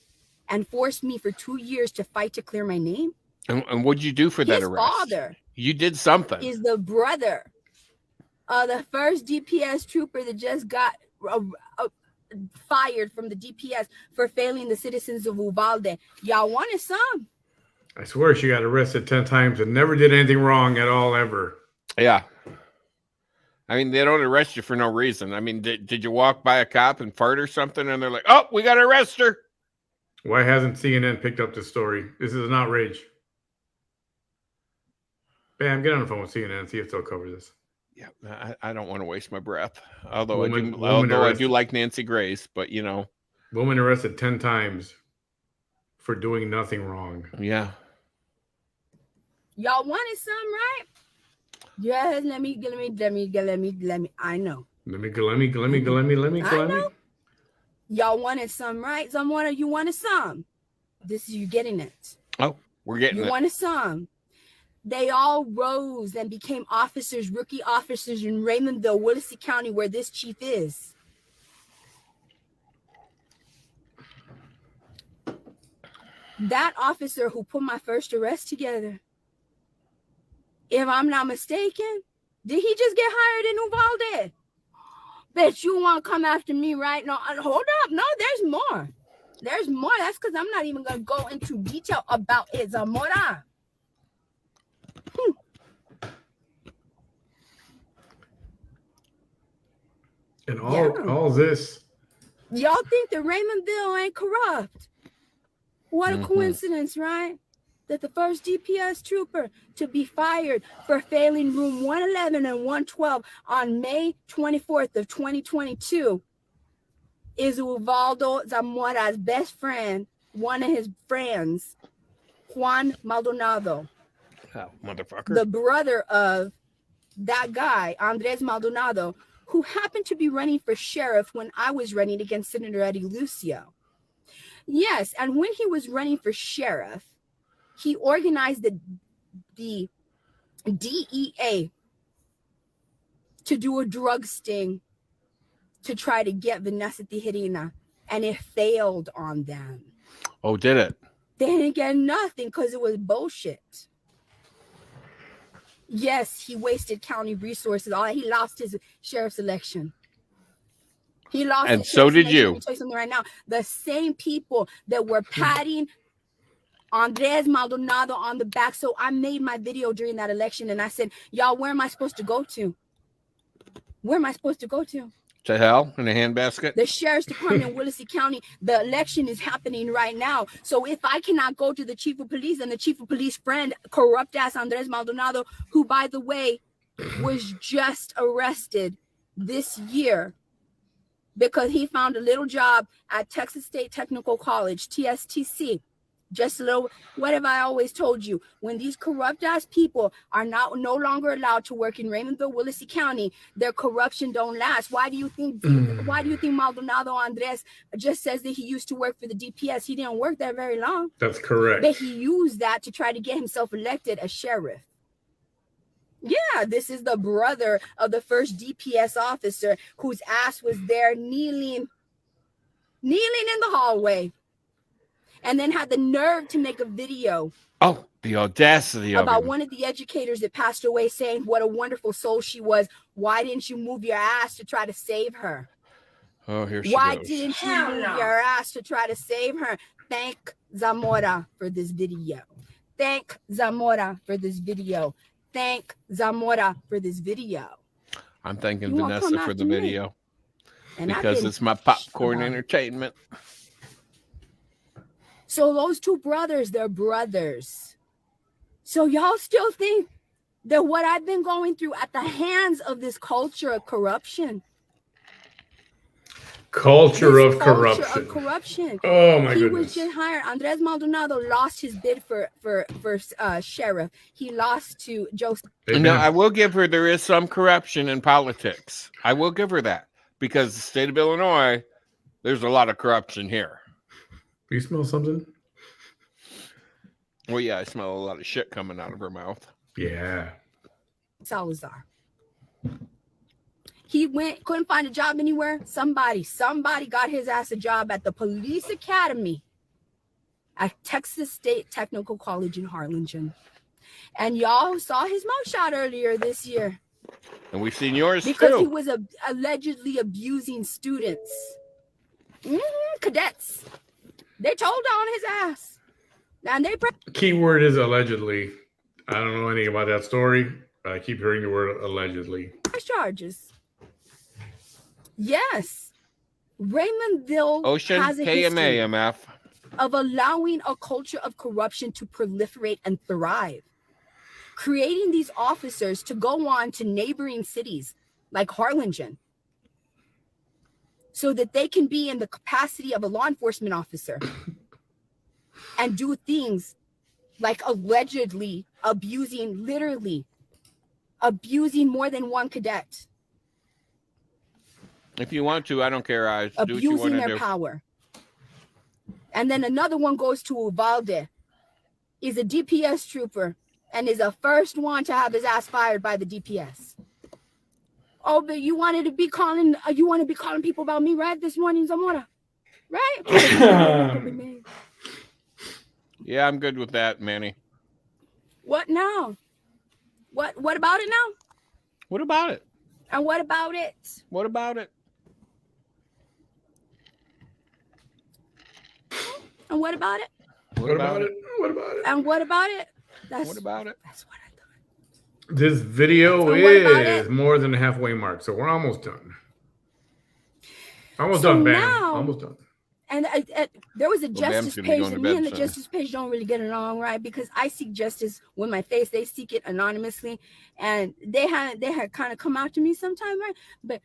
and force me for 2 years to fight to clear my name. And what'd you do for that arrest? His father. You did something. Is the brother The first DPS trooper that just got fired from the DPS for failing the citizens of Uvalde. Y'all wanted some. I swear she got arrested 10 times and never did anything wrong at all ever. Yeah. I mean, they don't arrest you for no reason. I mean, did you walk by a cop and fart or something and they're like, oh, we got to arrest her? Why hasn't CNN picked up this story? This is an outrage. Bam, get on the phone with CNN and see if they'll cover this. Yeah, I don't want to waste my breath. Although Woman I do like Nancy Grace, but you know. Woman arrested 10 times for doing nothing wrong. Yeah. Y'all wanted some, right? Yes, let me. I know. Let me. Y'all wanted some, right? You wanted some. This is you getting it. Oh, we're getting it. You wanted some. They all rose and became officers, rookie officers in Raymondville, Willacy County, where this chief is. That officer who put my first arrest together, if I'm not mistaken, did he just get hired in Uvalde? Bet you want to come after me right now. Hold up. No, there's more. There's more. That's because I'm not even going to go into detail about it, Zamora. And all this. Y'all think that Raymondville ain't corrupt? What a coincidence, right? That the first DPS trooper to be fired for failing room 111 and 112 on May 24th of 2022 is Uvaldo Zamora's best friend, one of his friends, Juan Maldonado. Oh, motherfucker. The brother of that guy, Andres Maldonado, who happened to be running for sheriff when I was running against Senator Eddie Lucio. Yes, and when he was running for sheriff, he organized the DEA to do a drug sting to try to get Vanessa Tijerina, and it failed on them. Oh, did it? They didn't get nothing because it was bullshit. Yes, he wasted county resources. He lost his sheriff's election. He lost. And so did you. Let me tell you something right now. The same people that were patting Andres Maldonado on the back. So I made my video during that election and I said, y'all, where am I supposed to go to? Where am I supposed to go to? To hell in a handbasket? The sheriff's department in Willacy County, the election is happening right now. So if I cannot go to the chief of police and the chief of police friend, corrupt ass Andres Maldonado, who, by the way, was just arrested this year because he found a little job at Texas State Technical College, TSTC. Just a little, what have I always told you? When these corrupt ass people are no longer allowed to work in Raymondville, Willacy County, their corruption don't last. Why do you think Maldonado Andres just says that he used to work for the DPS? He didn't work there very long. That's correct. But he used that to try to get himself elected as sheriff. Yeah, this is the brother of the first DPS officer whose ass was there kneeling in the hallway. And then had the nerve to make a video. Oh, the audacity of about him. One of the educators that passed away saying what a wonderful soul she was. Why didn't you move your ass to try to save her? Oh, here she Why goes. didn't you move your ass to try to save her? Thank Zamora for this video. Thank Zamora for this video. Thank Zamora for this video. I'm thanking Vanessa for the video. And because it's my popcorn entertainment. So those two brothers, they're brothers. So y'all still think that what I've been going through at the hands of this culture of corruption. Culture of corruption. Oh my goodness. He was just hired. Andres Maldonado lost his bid for sheriff. He lost to Joseph. No, I will give her there is some corruption in politics. I will give her that. Because the state of Illinois, there's a lot of corruption here. You smell something? Well, yeah, I smell a lot of shit coming out of her mouth. Yeah. Salazar. He couldn't find a job anywhere. Somebody got his ass a job at the police academy at Texas State Technical College in Harlingen. And y'all saw his mugshot earlier this year. And we've seen yours because too. he was allegedly abusing students. Cadets. They told on his ass. And they Keyword is allegedly. I don't know anything about that story, but I keep hearing the word allegedly. press charges. Yes. Raymondville Ocean has a history KMA, MF. of allowing a culture of corruption to proliferate and thrive, creating these officers to go on to neighboring cities like Harlingen so that they can be in the capacity of a law enforcement officer and do things like allegedly literally abusing more than one cadet. If you want to, I don't care. I do what you Abusing want to their do. power. And then another one goes to Uvalde. He's a DPS trooper and is the first one to have his ass fired by the DPS. Oh, but you want to be calling people about me, right? This morning, Zamora, right? Yeah, I'm good with that, Manny. What now? What about it now? What about it? And what about it? What about it? And what about it? What about it? What about it? And what about it? What about it? That's what I thought. This video So what about is it? more than the halfway mark, so we're almost done. Almost So done, Bam. now- Almost done. And there was a Well, justice Bam's gonna be page, going to and me and the bed soon. justice page don't really get along, right? Because I seek justice with my face, they seek it anonymously, and they had kind of come after me sometime, right? But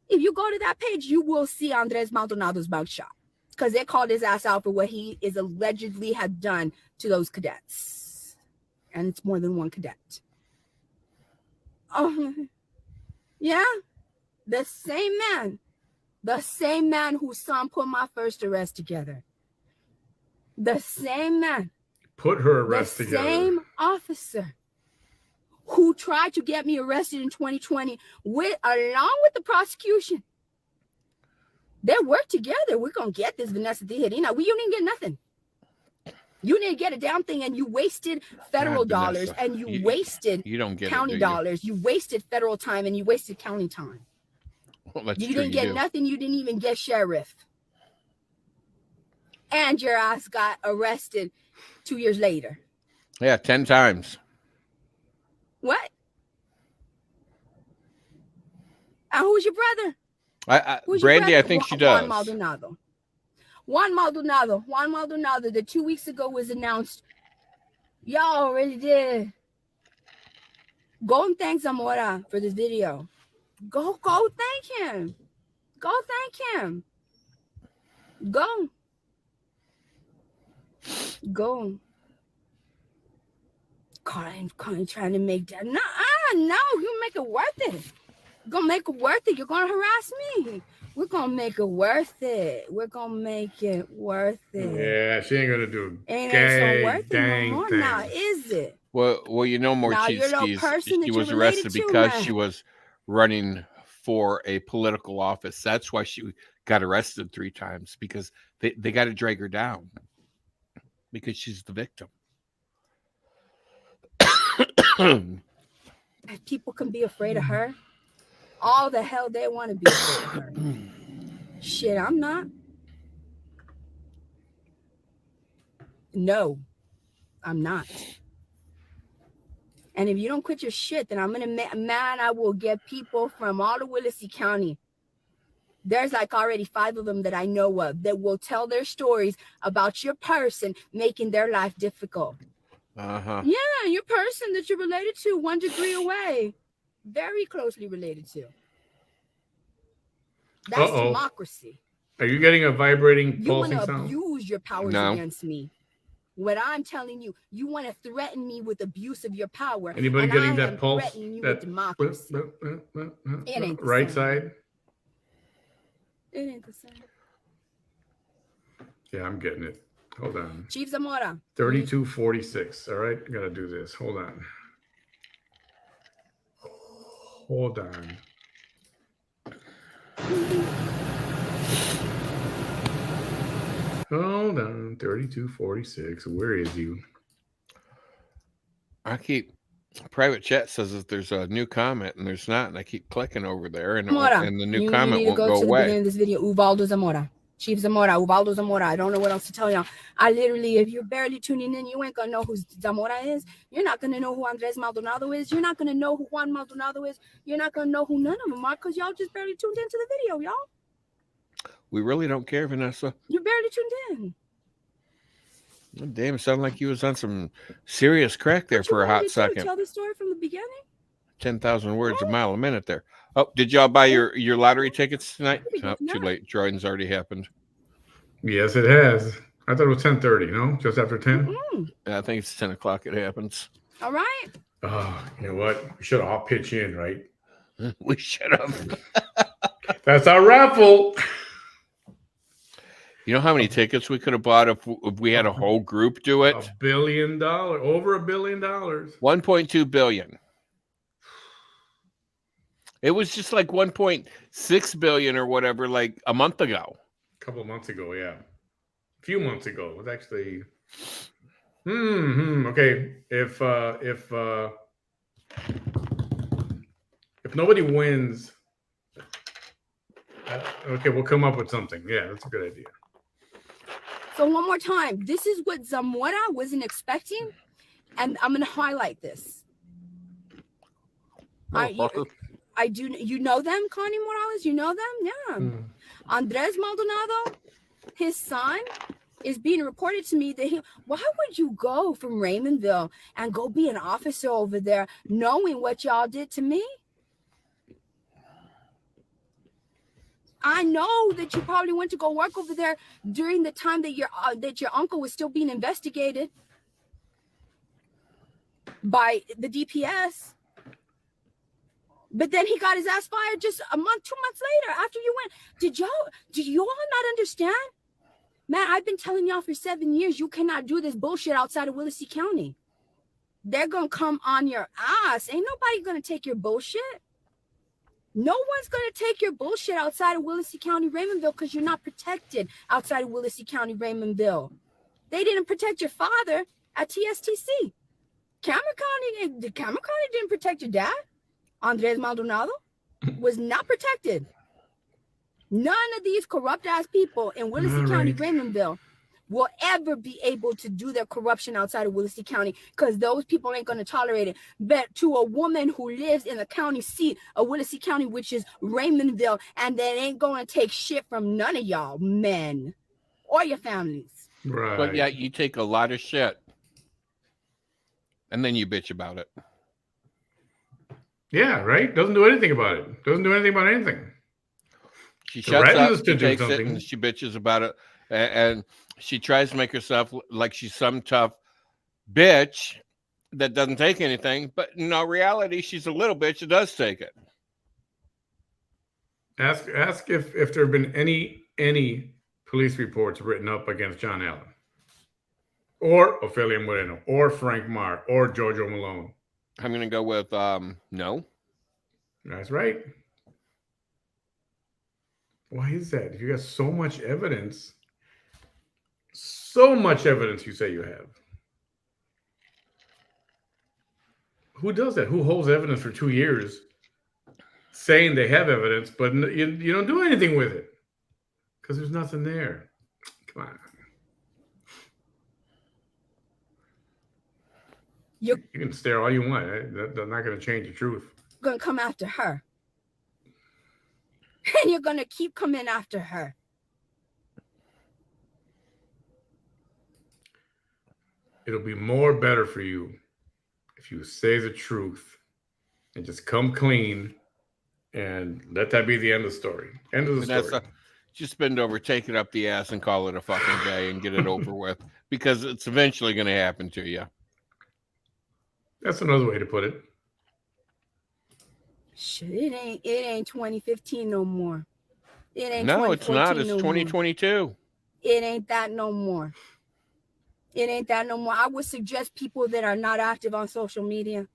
if you go to that page, you will see Andres Maldonado's mugshot, because they called his ass out for what he is allegedly had done to those cadets, and it's more than one cadet. Oh, yeah, the same man. The same man whose son put my first arrest together. The same man. Put her arrest the together. same officer who tried to get me arrested in 2020 along with the prosecution. They work together. We're going to get this, Vanessa Tijerina. You didn't get nothing. You didn't get a damn thing, and you wasted federal dollars, Vanessa, and you wasted You don't get county it, do you? dollars. You wasted federal time, and you wasted county time. Well, that's You true, didn't get do. nothing. You didn't even get sheriff. And your ass got arrested 2 years later. Yeah, 10 times. What? And who's your brother? Who's your Brandy, brother? I think she does. Juan Maldonado, that 2 weeks ago was announced. Y'all really did. Go and thank Zamora for this video. Go thank him. Go thank him. Go. Calling, trying to make that. No, you make it worth it. Gonna make it worth it. You're gonna harass me. We're gonna make it worth it. We're gonna make it worth it. Yeah, she ain't gonna do Ain't gang, so worth it no dang more thing. now, is it? Well, you know, Now, your little Morchitsky, person that she you're was related arrested to, because man. she was running for a political office. That's why she got arrested 3 times, because they got to drag her down because she's the victim. If people can be afraid of her, all the hell they want to be afraid of her. Shit, I'm not. No, I'm not. And if you don't quit your shit, then I'm gonna I will get people from all of Willacy County. There's like already 5 of them that I know of that will tell their stories about your person making their life difficult. Yeah, your person that you're related to 1 degree away, very closely related to. That's democracy. Are you getting a vibrating You want pulsing to sound? abuse your powers No. against me. What I'm telling you, you want to threaten me with abuse of your power. Anybody and getting I that am pulse? threatening you That with democracy. It ain't the right same. side? It ain't the same. Yeah, I'm getting it. Hold on. Chief Zamora. 3246. All right, I gotta do this. Hold on. Hold on. Hold on. 3246. Where is you? I keep Private chat says that there's a new comment, and there's not, and I keep clicking over there, and Zamora. and the new You comment need to won't go go to the away. beginning of this video. Uvaldo Zamora. Chief Zamora. Uvaldo Zamora. I don't know what else to tell y'all. I literally, if you're barely tuning in, you ain't gonna know who Zamora is. You're not gonna know who Andres Maldonado is. You're not gonna know who Juan Maldonado is. You're not gonna know who none of them are because y'all just barely tuned into the video, y'all. We really don't care, Vanessa. You barely tuned in. Oh, damn, it sounded like you was on some serious crack there for a hot second. Tell the story from the beginning. 10,000 words a mile a minute there. Oh, did y'all buy your lottery tickets tonight? Oh, too late. Drawing's already happened. Yes, it has. I thought it was 10:30. No, just after 10. I think it's 10 o'clock. It happens. All right. Oh, you know what? We should all pitch in, right? We should have. That's our raffle. You know how many tickets we could have bought if we had a whole group do it? $1 billion, over $1 billion. 1.2 billion. It was just like 1.6 billion or whatever, like a month ago. A couple of months ago, yeah. A few months ago. It was actually. Okay. If nobody wins, okay, we'll come up with something. Yeah, that's a good idea. So one more time, this is what Zamora wasn't expecting, and I'm going to highlight this. I do. You know them, Connie Morales? You know them? Yeah. Andres Maldonado, his son, is being reported to me that why would you go from Raymondville and go be an officer over there knowing what y'all did to me? I know that you probably went to go work over there during the time that your uncle was still being investigated by the DPS. But then he got his ass fired just a month, 2 months later after you went. Do you all not understand? Man, I've been telling y'all for 7 years, you cannot do this bullshit outside of Willacy County. They're going to come on your ass. Ain't nobody going to take your bullshit. No one's going to take your bullshit outside of Willacy County, Raymondville, because you're not protected outside of Willacy County, Raymondville. They didn't protect your father at TSTC. Cameron County didn't protect your dad. Andres Maldonado was not protected. None of these corrupt ass people in Willacy County, Raymondville will ever be able to do their corruption outside of Willacy County because those people ain't going to tolerate it. But to a woman who lives in the county seat of Willacy County, which is Raymondville, and that ain't going to take shit from none of y'all men or your families. Right. But yeah, you take a lot of shit and then you bitch about it. Yeah, right? Doesn't do anything about it. Doesn't do anything about anything. She shuts up, she takes it, and she bitches about it. And she tries to make herself like she's some tough bitch that doesn't take anything. But in all reality, she's a little bitch that does take it. Ask if there have been any police reports written up against John Allen or Ophelia Moreno or Frank Marr or Jojo Malone. I'm going to go with no. That's right. Why is that? If you got so much evidence you say you have. Who does that? Who holds evidence for 2 years saying they have evidence, but you don't do anything with it because there's nothing there? Come on. You can stare all you want. That's not going to change the truth. You're going to come after her. And you're going to keep coming after her. It'll be more better for you if you say the truth and just come clean and let that be the end of the story. End of the story. Just bend over, take it up the ass, and call it a fucking day and get it over with, because it's eventually going to happen to you. That's another way to put it. Shit, it ain't 2015 no more. It ain't. No, it's not. It's 2022. More. It ain't that no more. It ain't that no more. I would suggest people that are not active on social media,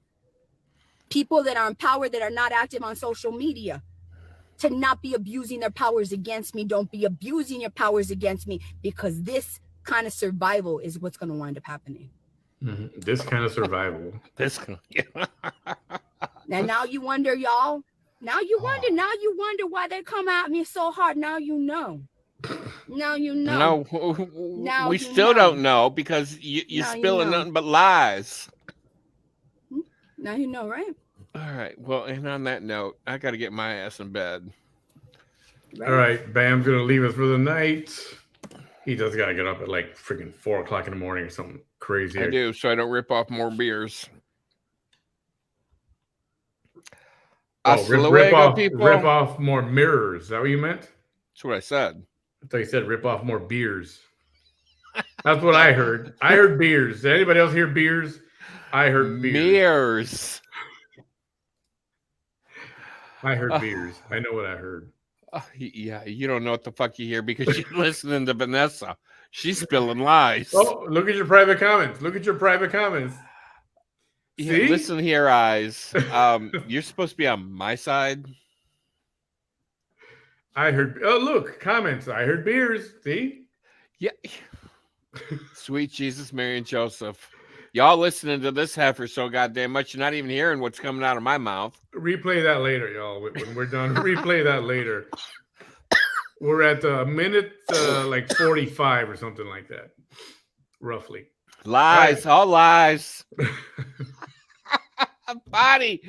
people that are in power that are not active on social media, to not be abusing their powers against me. Don't be abusing your powers against me, because this kind of survival is what's going to wind up happening. This kind of survival. This. And now you wonder, y'all. Now you wonder why they come at me so hard. Now you know. Now you know. No, Now we you still know. don't know because you Now you spilling know. nothing but lies. Now you know, right? All right. Well, and on that note, I got to get my ass in bed. All right, Bam's gonna leave us for the night. He does gotta get up at like freaking 4 o'clock in the morning or something crazy. I do, so I don't rip off more beers. Oh, rip off more mirrors. Is that what you meant? That's what I said. I thought you said rip off more beers. That's what I heard. I heard beers. Did anybody else hear beers? I heard beers. Mirrors. I heard beers. I know what I heard. Yeah, you don't know what the fuck you hear because you're listening to Vanessa. She's spilling lies. Oh, look at your private comments. Look at your private comments. Yeah, See? listen here, eyes. You're supposed to be on my side. I heard. Oh, look, comments. I heard beers. See? Yeah. Sweet Jesus, Mary, and Joseph. Y'all listening to this heifer so goddamn much, you're not even hearing what's coming out of my mouth. Replay that later, y'all. When we're done, replay that later. We're at a minute like 45 or something like that, roughly. Lies, all lies. Bonnie,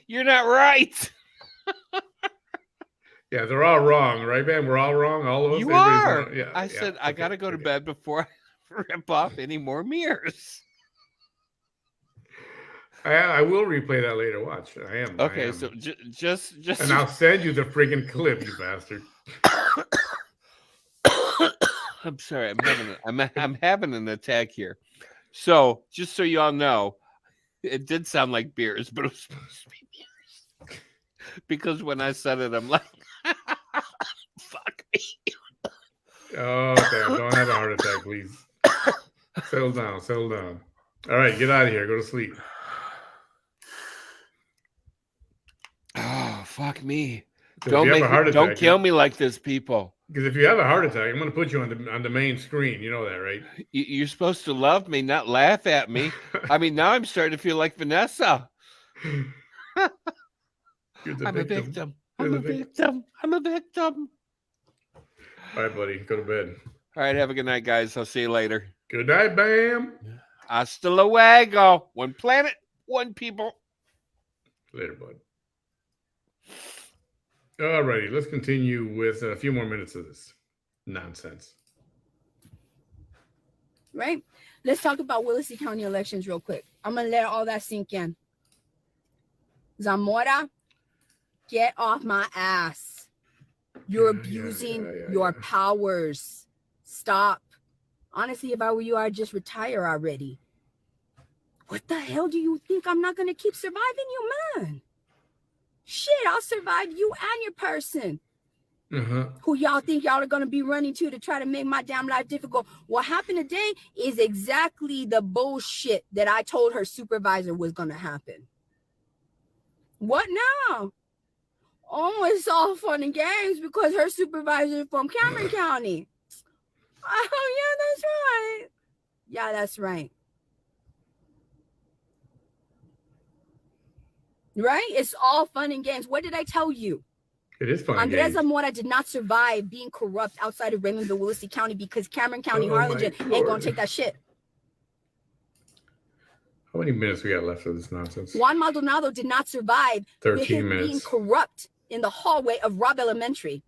you're not right. Yeah, they're all wrong, right, man? We're all wrong. All of us. You are. Yeah, I said I gotta go to bed before I rip off any more mirrors. I will replay that later. Watch. I am. Okay, I am. so just. And I'll send you the freaking clip, you bastard. I'm sorry. I'm having an attack here. So just so you all know, it did sound like beers, but it was supposed to be beers. Because when I said it, I'm like, fuck me. Oh, damn. Don't have a heart attack, please. Settle down. All right, get out of here. Go to sleep. Oh, fuck me. Don't Don't kill me like this, people. Because if you have a heart attack, I'm going to put you on the main screen. You know that, right? You're supposed to love me, not laugh at me. I mean, now I'm starting to feel like Vanessa. I'm a victim. I'm a victim. All right, buddy. Go to bed. All right, have a good night, guys. I'll see you later. Good night, Bam. Hasta luego. One planet, one people. Later, bud. All righty. Let's continue with a few more minutes of this nonsense. Right? Let's talk about Willacy County elections real quick. I'm going to let all that sink in. Zamora, get off my ass. You're abusing your powers. Stop. Honestly, if I were you, I'd just retire already. What the hell do you think? I'm not going to keep surviving you, man. Shit, I'll survive you and your person. Who y'all think y'all are going to be running to try to make my damn life difficult. What happened today is exactly the bullshit that I told her supervisor was going to happen. What now? Oh, it's all fun and games because her supervisor is from Cameron County. Oh, yeah, that's right. Yeah, that's right. Right? It's all fun and games. What did I tell you? It is fun. Andres Zamora did not survive being corrupt outside of Raymondville, Willacy County because Cameron County, Harlingen ain't going to take that shit. How many minutes we got left of this nonsense? Juan Maldonado did not survive 13 minutes. Being corrupt in the hallway of Robb Elementary,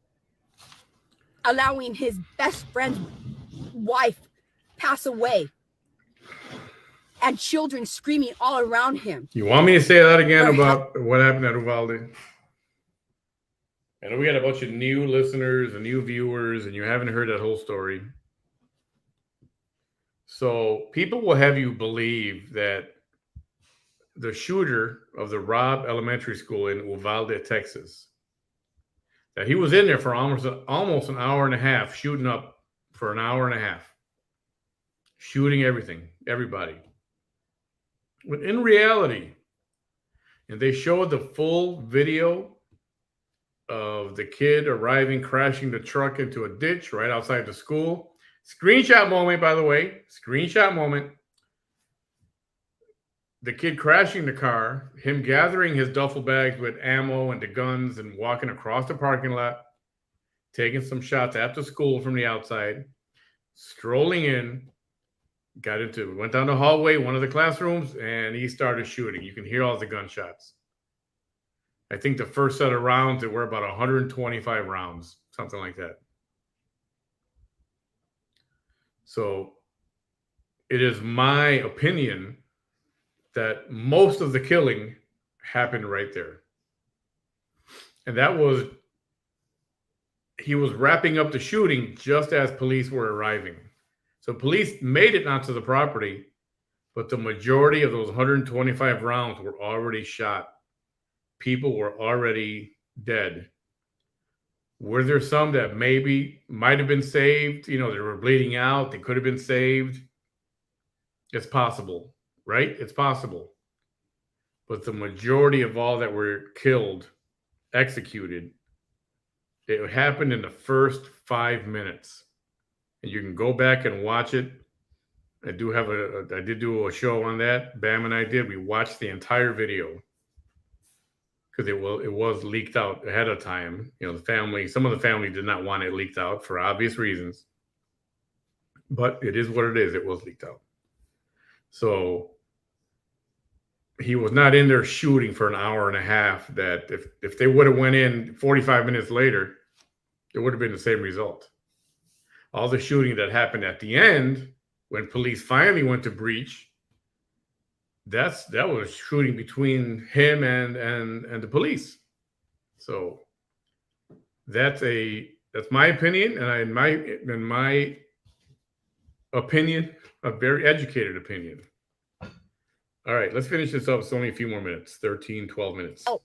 allowing his best friend's wife pass away and children screaming all around him. You want me to say that again about what happened at Uvalde? I know we got a bunch of new listeners and new viewers, and you haven't heard that whole story. So people will have you believe that the shooter of the Robb Elementary School in Uvalde, Texas, that he was in there for almost an hour and a half, shooting up for an hour and a half, shooting everybody. But in reality, and they showed the full video of the kid arriving, crashing the truck into a ditch right outside the school. Screenshot moment, by the way. Screenshot moment. the kid crashing the car, him gathering his duffel bags with ammo and the guns and walking across the parking lot, taking some shots at the school from the outside, strolling in, went down the hallway, one of the classrooms, and he started shooting. You can hear all the gunshots. I think the first set of rounds, there were about 125 rounds, something like that. So it is my opinion that most of the killing happened right there. And that was, he was wrapping up the shooting just as police were arriving. So police made it onto the property, but the majority of those 125 rounds were already shot. People were already dead. Were there some that maybe might have been saved? You know, they were bleeding out. They could have been saved. It's possible, right? It's possible. But the majority of all that were killed, executed, it happened in the first 5 minutes. And you can go back and watch it. I did do a show on that. Bam and I did. We watched the entire video because it was leaked out ahead of time. You know, some of the family did not want it leaked out for obvious reasons. But it is what it is. It was leaked out. So he was not in there shooting for an hour and a half. That if they would have went in 45 minutes later, it would have been the same result. All the shooting that happened at the end, when police finally went to breach, that was shooting between him and the police. So that's my opinion, and in my opinion, a very educated opinion. All right, let's finish this up. It's only a few more minutes, 13, 12 minutes. Oh,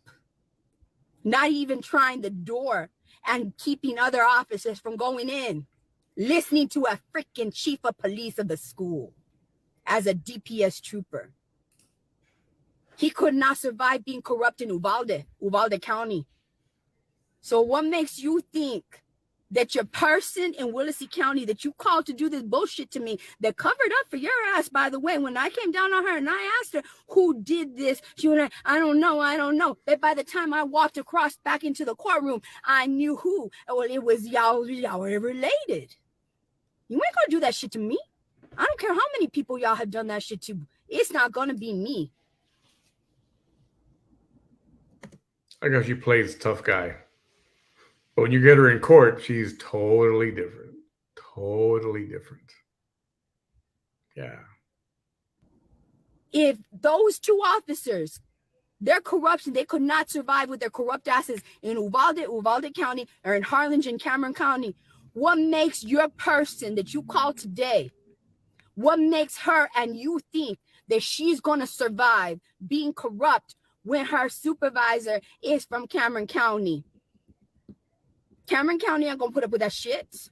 not even trying the door and keeping other officers from going in. Listening to a freaking chief of police of the school as a DPS trooper. He could not survive being corrupt in Uvalde County. So what makes you think that your person in Willacy County that you called to do this bullshit to me, that covered up for your ass, by the way, when I came down on her and I asked her who did this, she was like, I don't know. But by the time I walked across back into the courtroom, I knew who. Well, it was y'all were related. You ain't gonna do that shit to me. I don't care how many people y'all have done that shit to. It's not gonna be me. I guess she plays tough guy. But when you get her in court, she's totally different. Totally different. Yeah. If those two officers, their corruption, they could not survive with their corrupt asses in Uvalde County, or in Harlingen, Cameron County. What makes your person that you call today, what makes her and you think that she's going to survive being corrupt when her supervisor is from Cameron County? Cameron County ain't going to put up with that shit.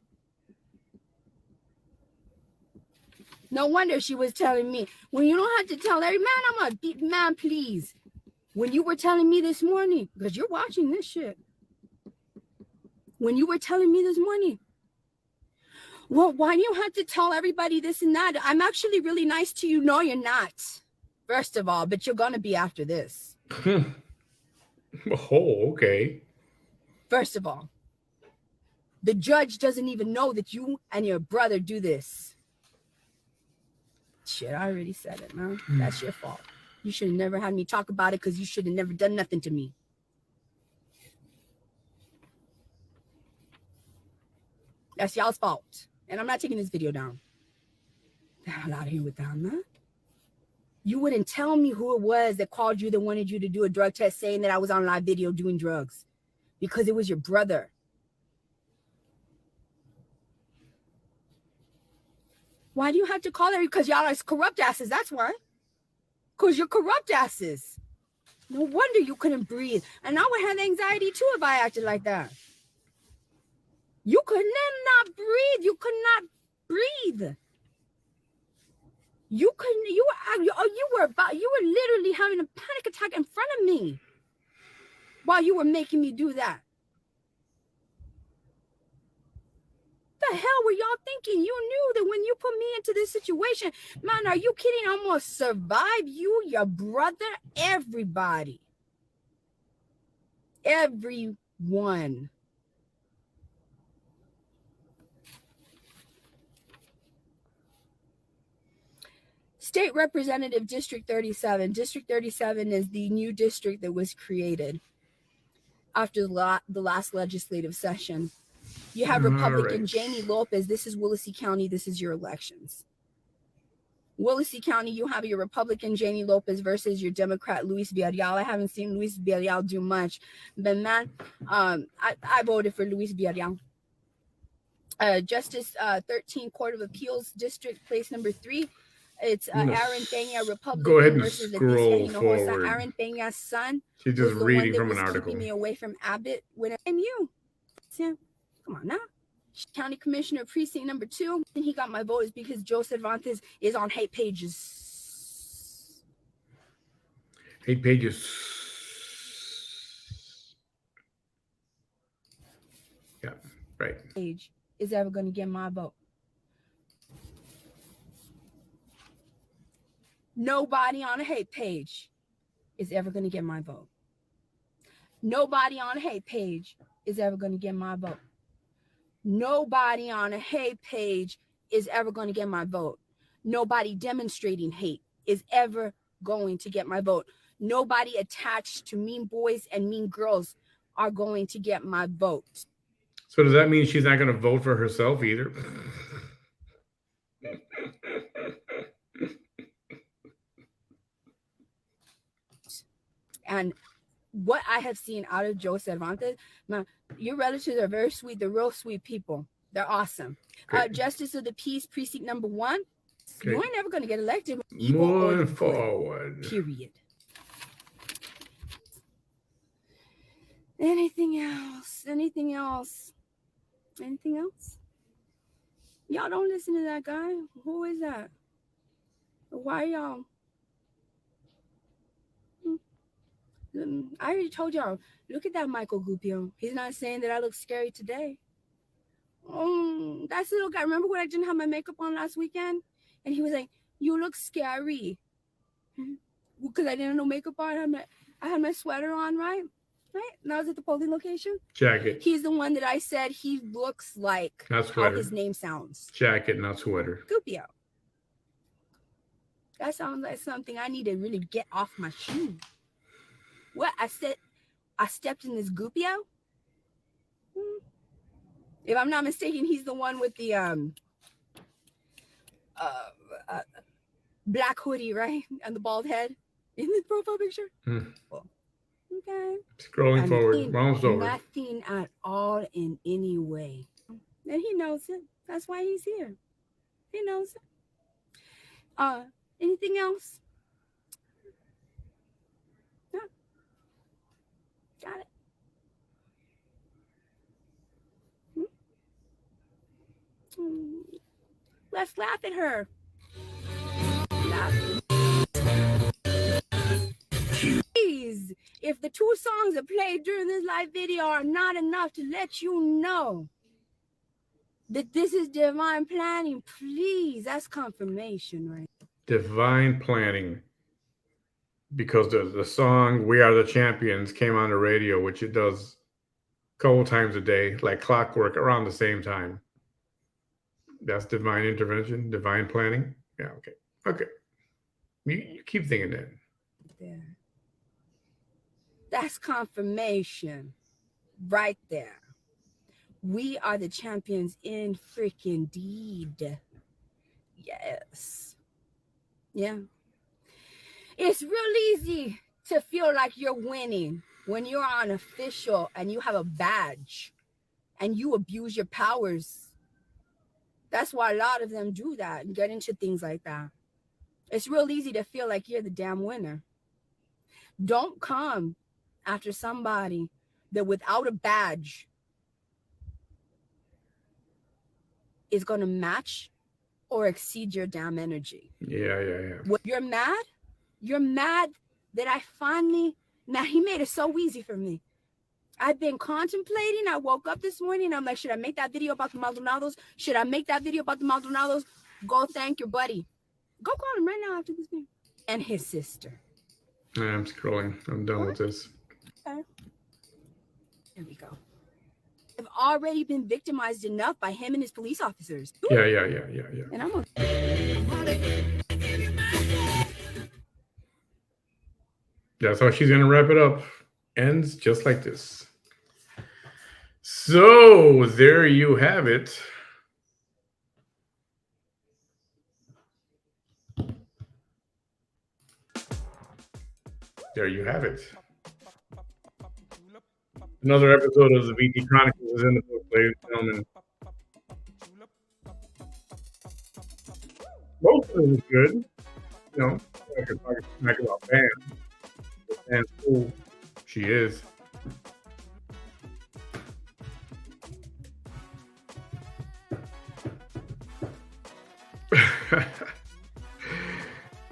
No wonder she was telling me, when you don't have to tell every man, I'm going to beat, man, please. When you were telling me this morning, because you're watching this shit. When you were telling me this morning, well, why do you have to tell everybody this and that? I'm actually really nice to you. No, you're not. First of all, but you're going to be after this. Oh, okay. First of all, the judge doesn't even know that you and your brother do this. Shit, I already said it, man. That's your fault. You should have never had me talk about it because you should have never done nothing to me. That's y'all's fault. And I'm not taking this video down. The hell out of here with that, man. You wouldn't tell me who it was that called you that wanted you to do a drug test saying that I was on live video doing drugs. Because it was your brother. Why do you have to call her? Because y'all are corrupt asses, that's why. Because you're corrupt asses. No wonder you couldn't breathe. And I would have anxiety too if I acted like that. You could not breathe. You could not breathe. You were literally having a panic attack in front of me while you were making me do that. The hell were y'all thinking? You knew that when you put me into this situation, man, are you kidding? I'm gonna survive you, your brother, everybody. Everyone. State Representative District 37. District 37 is the new district that was created after the last legislative session. You have Republican Jamie Lopez. This is Willacy County. This is your elections. Willacy County, you have your Republican Jamie Lopez versus your Democrat Luis Villarreal. I haven't seen Luis Villarreal do much, but man, I voted for Luis Villarreal. Justice 13 Court of Appeals District, place number 3. It's Aaron Peña, Republican go ahead and versus scroll forward. Aaron Peña's son. She's just was the reading one that from was an article. Keeping me away from Abbott and you. Yeah. Come on now. County Commissioner Precinct number 2, and he got my vote is because Joe Cervantes is on hate pages. Hate pages. Yeah, right. Page is ever going to get my vote. Nobody on a hate page is ever going to get my vote. Nobody on a hate page is ever going to get my vote. Nobody on a hate page is ever going to get my vote. Nobody demonstrating hate is ever going to get my vote. Nobody attached to mean boys and mean girls are going to get my vote. So does that mean she's not going to vote for herself either? And what I have seen out of Joe Cervantes, man, your relatives are very sweet. They're real sweet people. They're awesome. Justice of the Peace, Precinct number 1. Okay. You ain't never going to get elected. Moving forward. Period. Anything else? Anything else? Anything else? Y'all don't listen to that guy. Who is that? Why y'all? I already told y'all, look at that Michael Gupio. He's not saying that I look scary today. That's little guy. Remember when I didn't have my makeup on last weekend? And he was like, you look scary. Because I didn't have no makeup on. I had my sweater on, right? Right? And I was at the polling location. Jacket. He's the one that I said he looks like how his name sounds. Jacket, not sweater. Gupio. That sounds like something I need to really get off my shoe. What? I stepped in this Gupio? If I'm not mistaken, he's the one with the black hoodie, right? And the bald head in the profile picture. Cool. Okay. Scrolling forward. Almost over. Nothing at all in any way. And he knows it. That's why he's here. He knows it. Anything else? No. Got it. Let's laugh at her. Laugh. Please, if the 2 songs that played during this live video are not enough to let you know that this is divine planning, please, that's confirmation, right? Divine planning. Because the song We Are the Champions came on the radio, which it does a couple times a day, like clockwork, around the same time. That's divine intervention, divine planning. Yeah, okay. Okay. You keep thinking that. There. That's confirmation right there. We are the champions in freaking deed. Yes. Yeah. It's real easy to feel like you're winning when you're an official and you have a badge and you abuse your powers. That's why a lot of them do that and get into things like that. It's real easy to feel like you're the damn winner. Don't come after somebody that without a badge is going to match or exceed your damn energy. Yeah. When you're mad that I finally, man, he made it so easy for me. I've been contemplating. I woke up this morning. I'm like, should I make that video about the Maldonados? Should I make that video about the Maldonados? Go thank your buddy. Go call him right now after this thing. And his sister. I'm scrolling. I'm done with this. Okay. There we go. I've already been victimized enough by him and his police officers. Ooh. Yeah. And I'm okay. That's how she's gonna wrap it up. Ends just like this. So there you have it. There you have it. Another episode of the VT Chronicles is in the book, ladies and gentlemen. Most of it was good. You know, I could talk smack about Bam. Bam's cool. She is.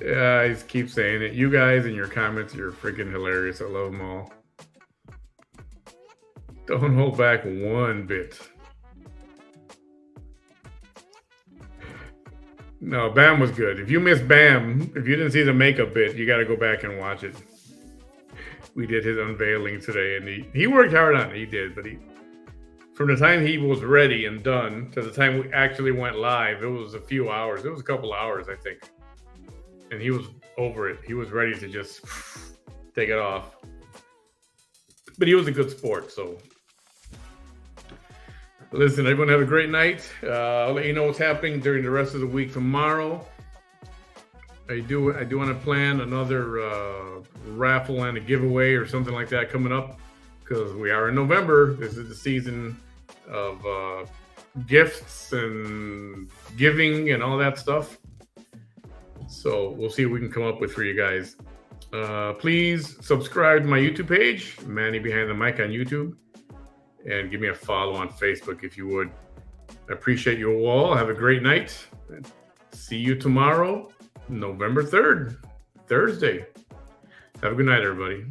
Yeah, I just keep saying it. You guys and your comments, you're freaking hilarious. I love them all. Don't hold back one bit. No, Bam was good. If you missed Bam, if you didn't see the makeup bit, you got to go back and watch it. We did his unveiling today, and he worked hard on it. He did, but from the time he was ready and done to the time we actually went live, it was a few hours. It was a couple hours, I think. And he was over it. He was ready to just take it off. But he was a good sport, so. Listen, everyone have a great night. I'll let you know what's happening during the rest of the week tomorrow. I do want to plan another raffle and a giveaway or something like that coming up because we are in November. This is the season of gifts and giving and all that stuff. So we'll see what we can come up with for you guys. Please subscribe to my YouTube page, Manny Behind the Mic on YouTube, and give me a follow on Facebook if you would. I appreciate you all. Have a great night. See you tomorrow, November 3rd, Thursday. Have a good night, everybody.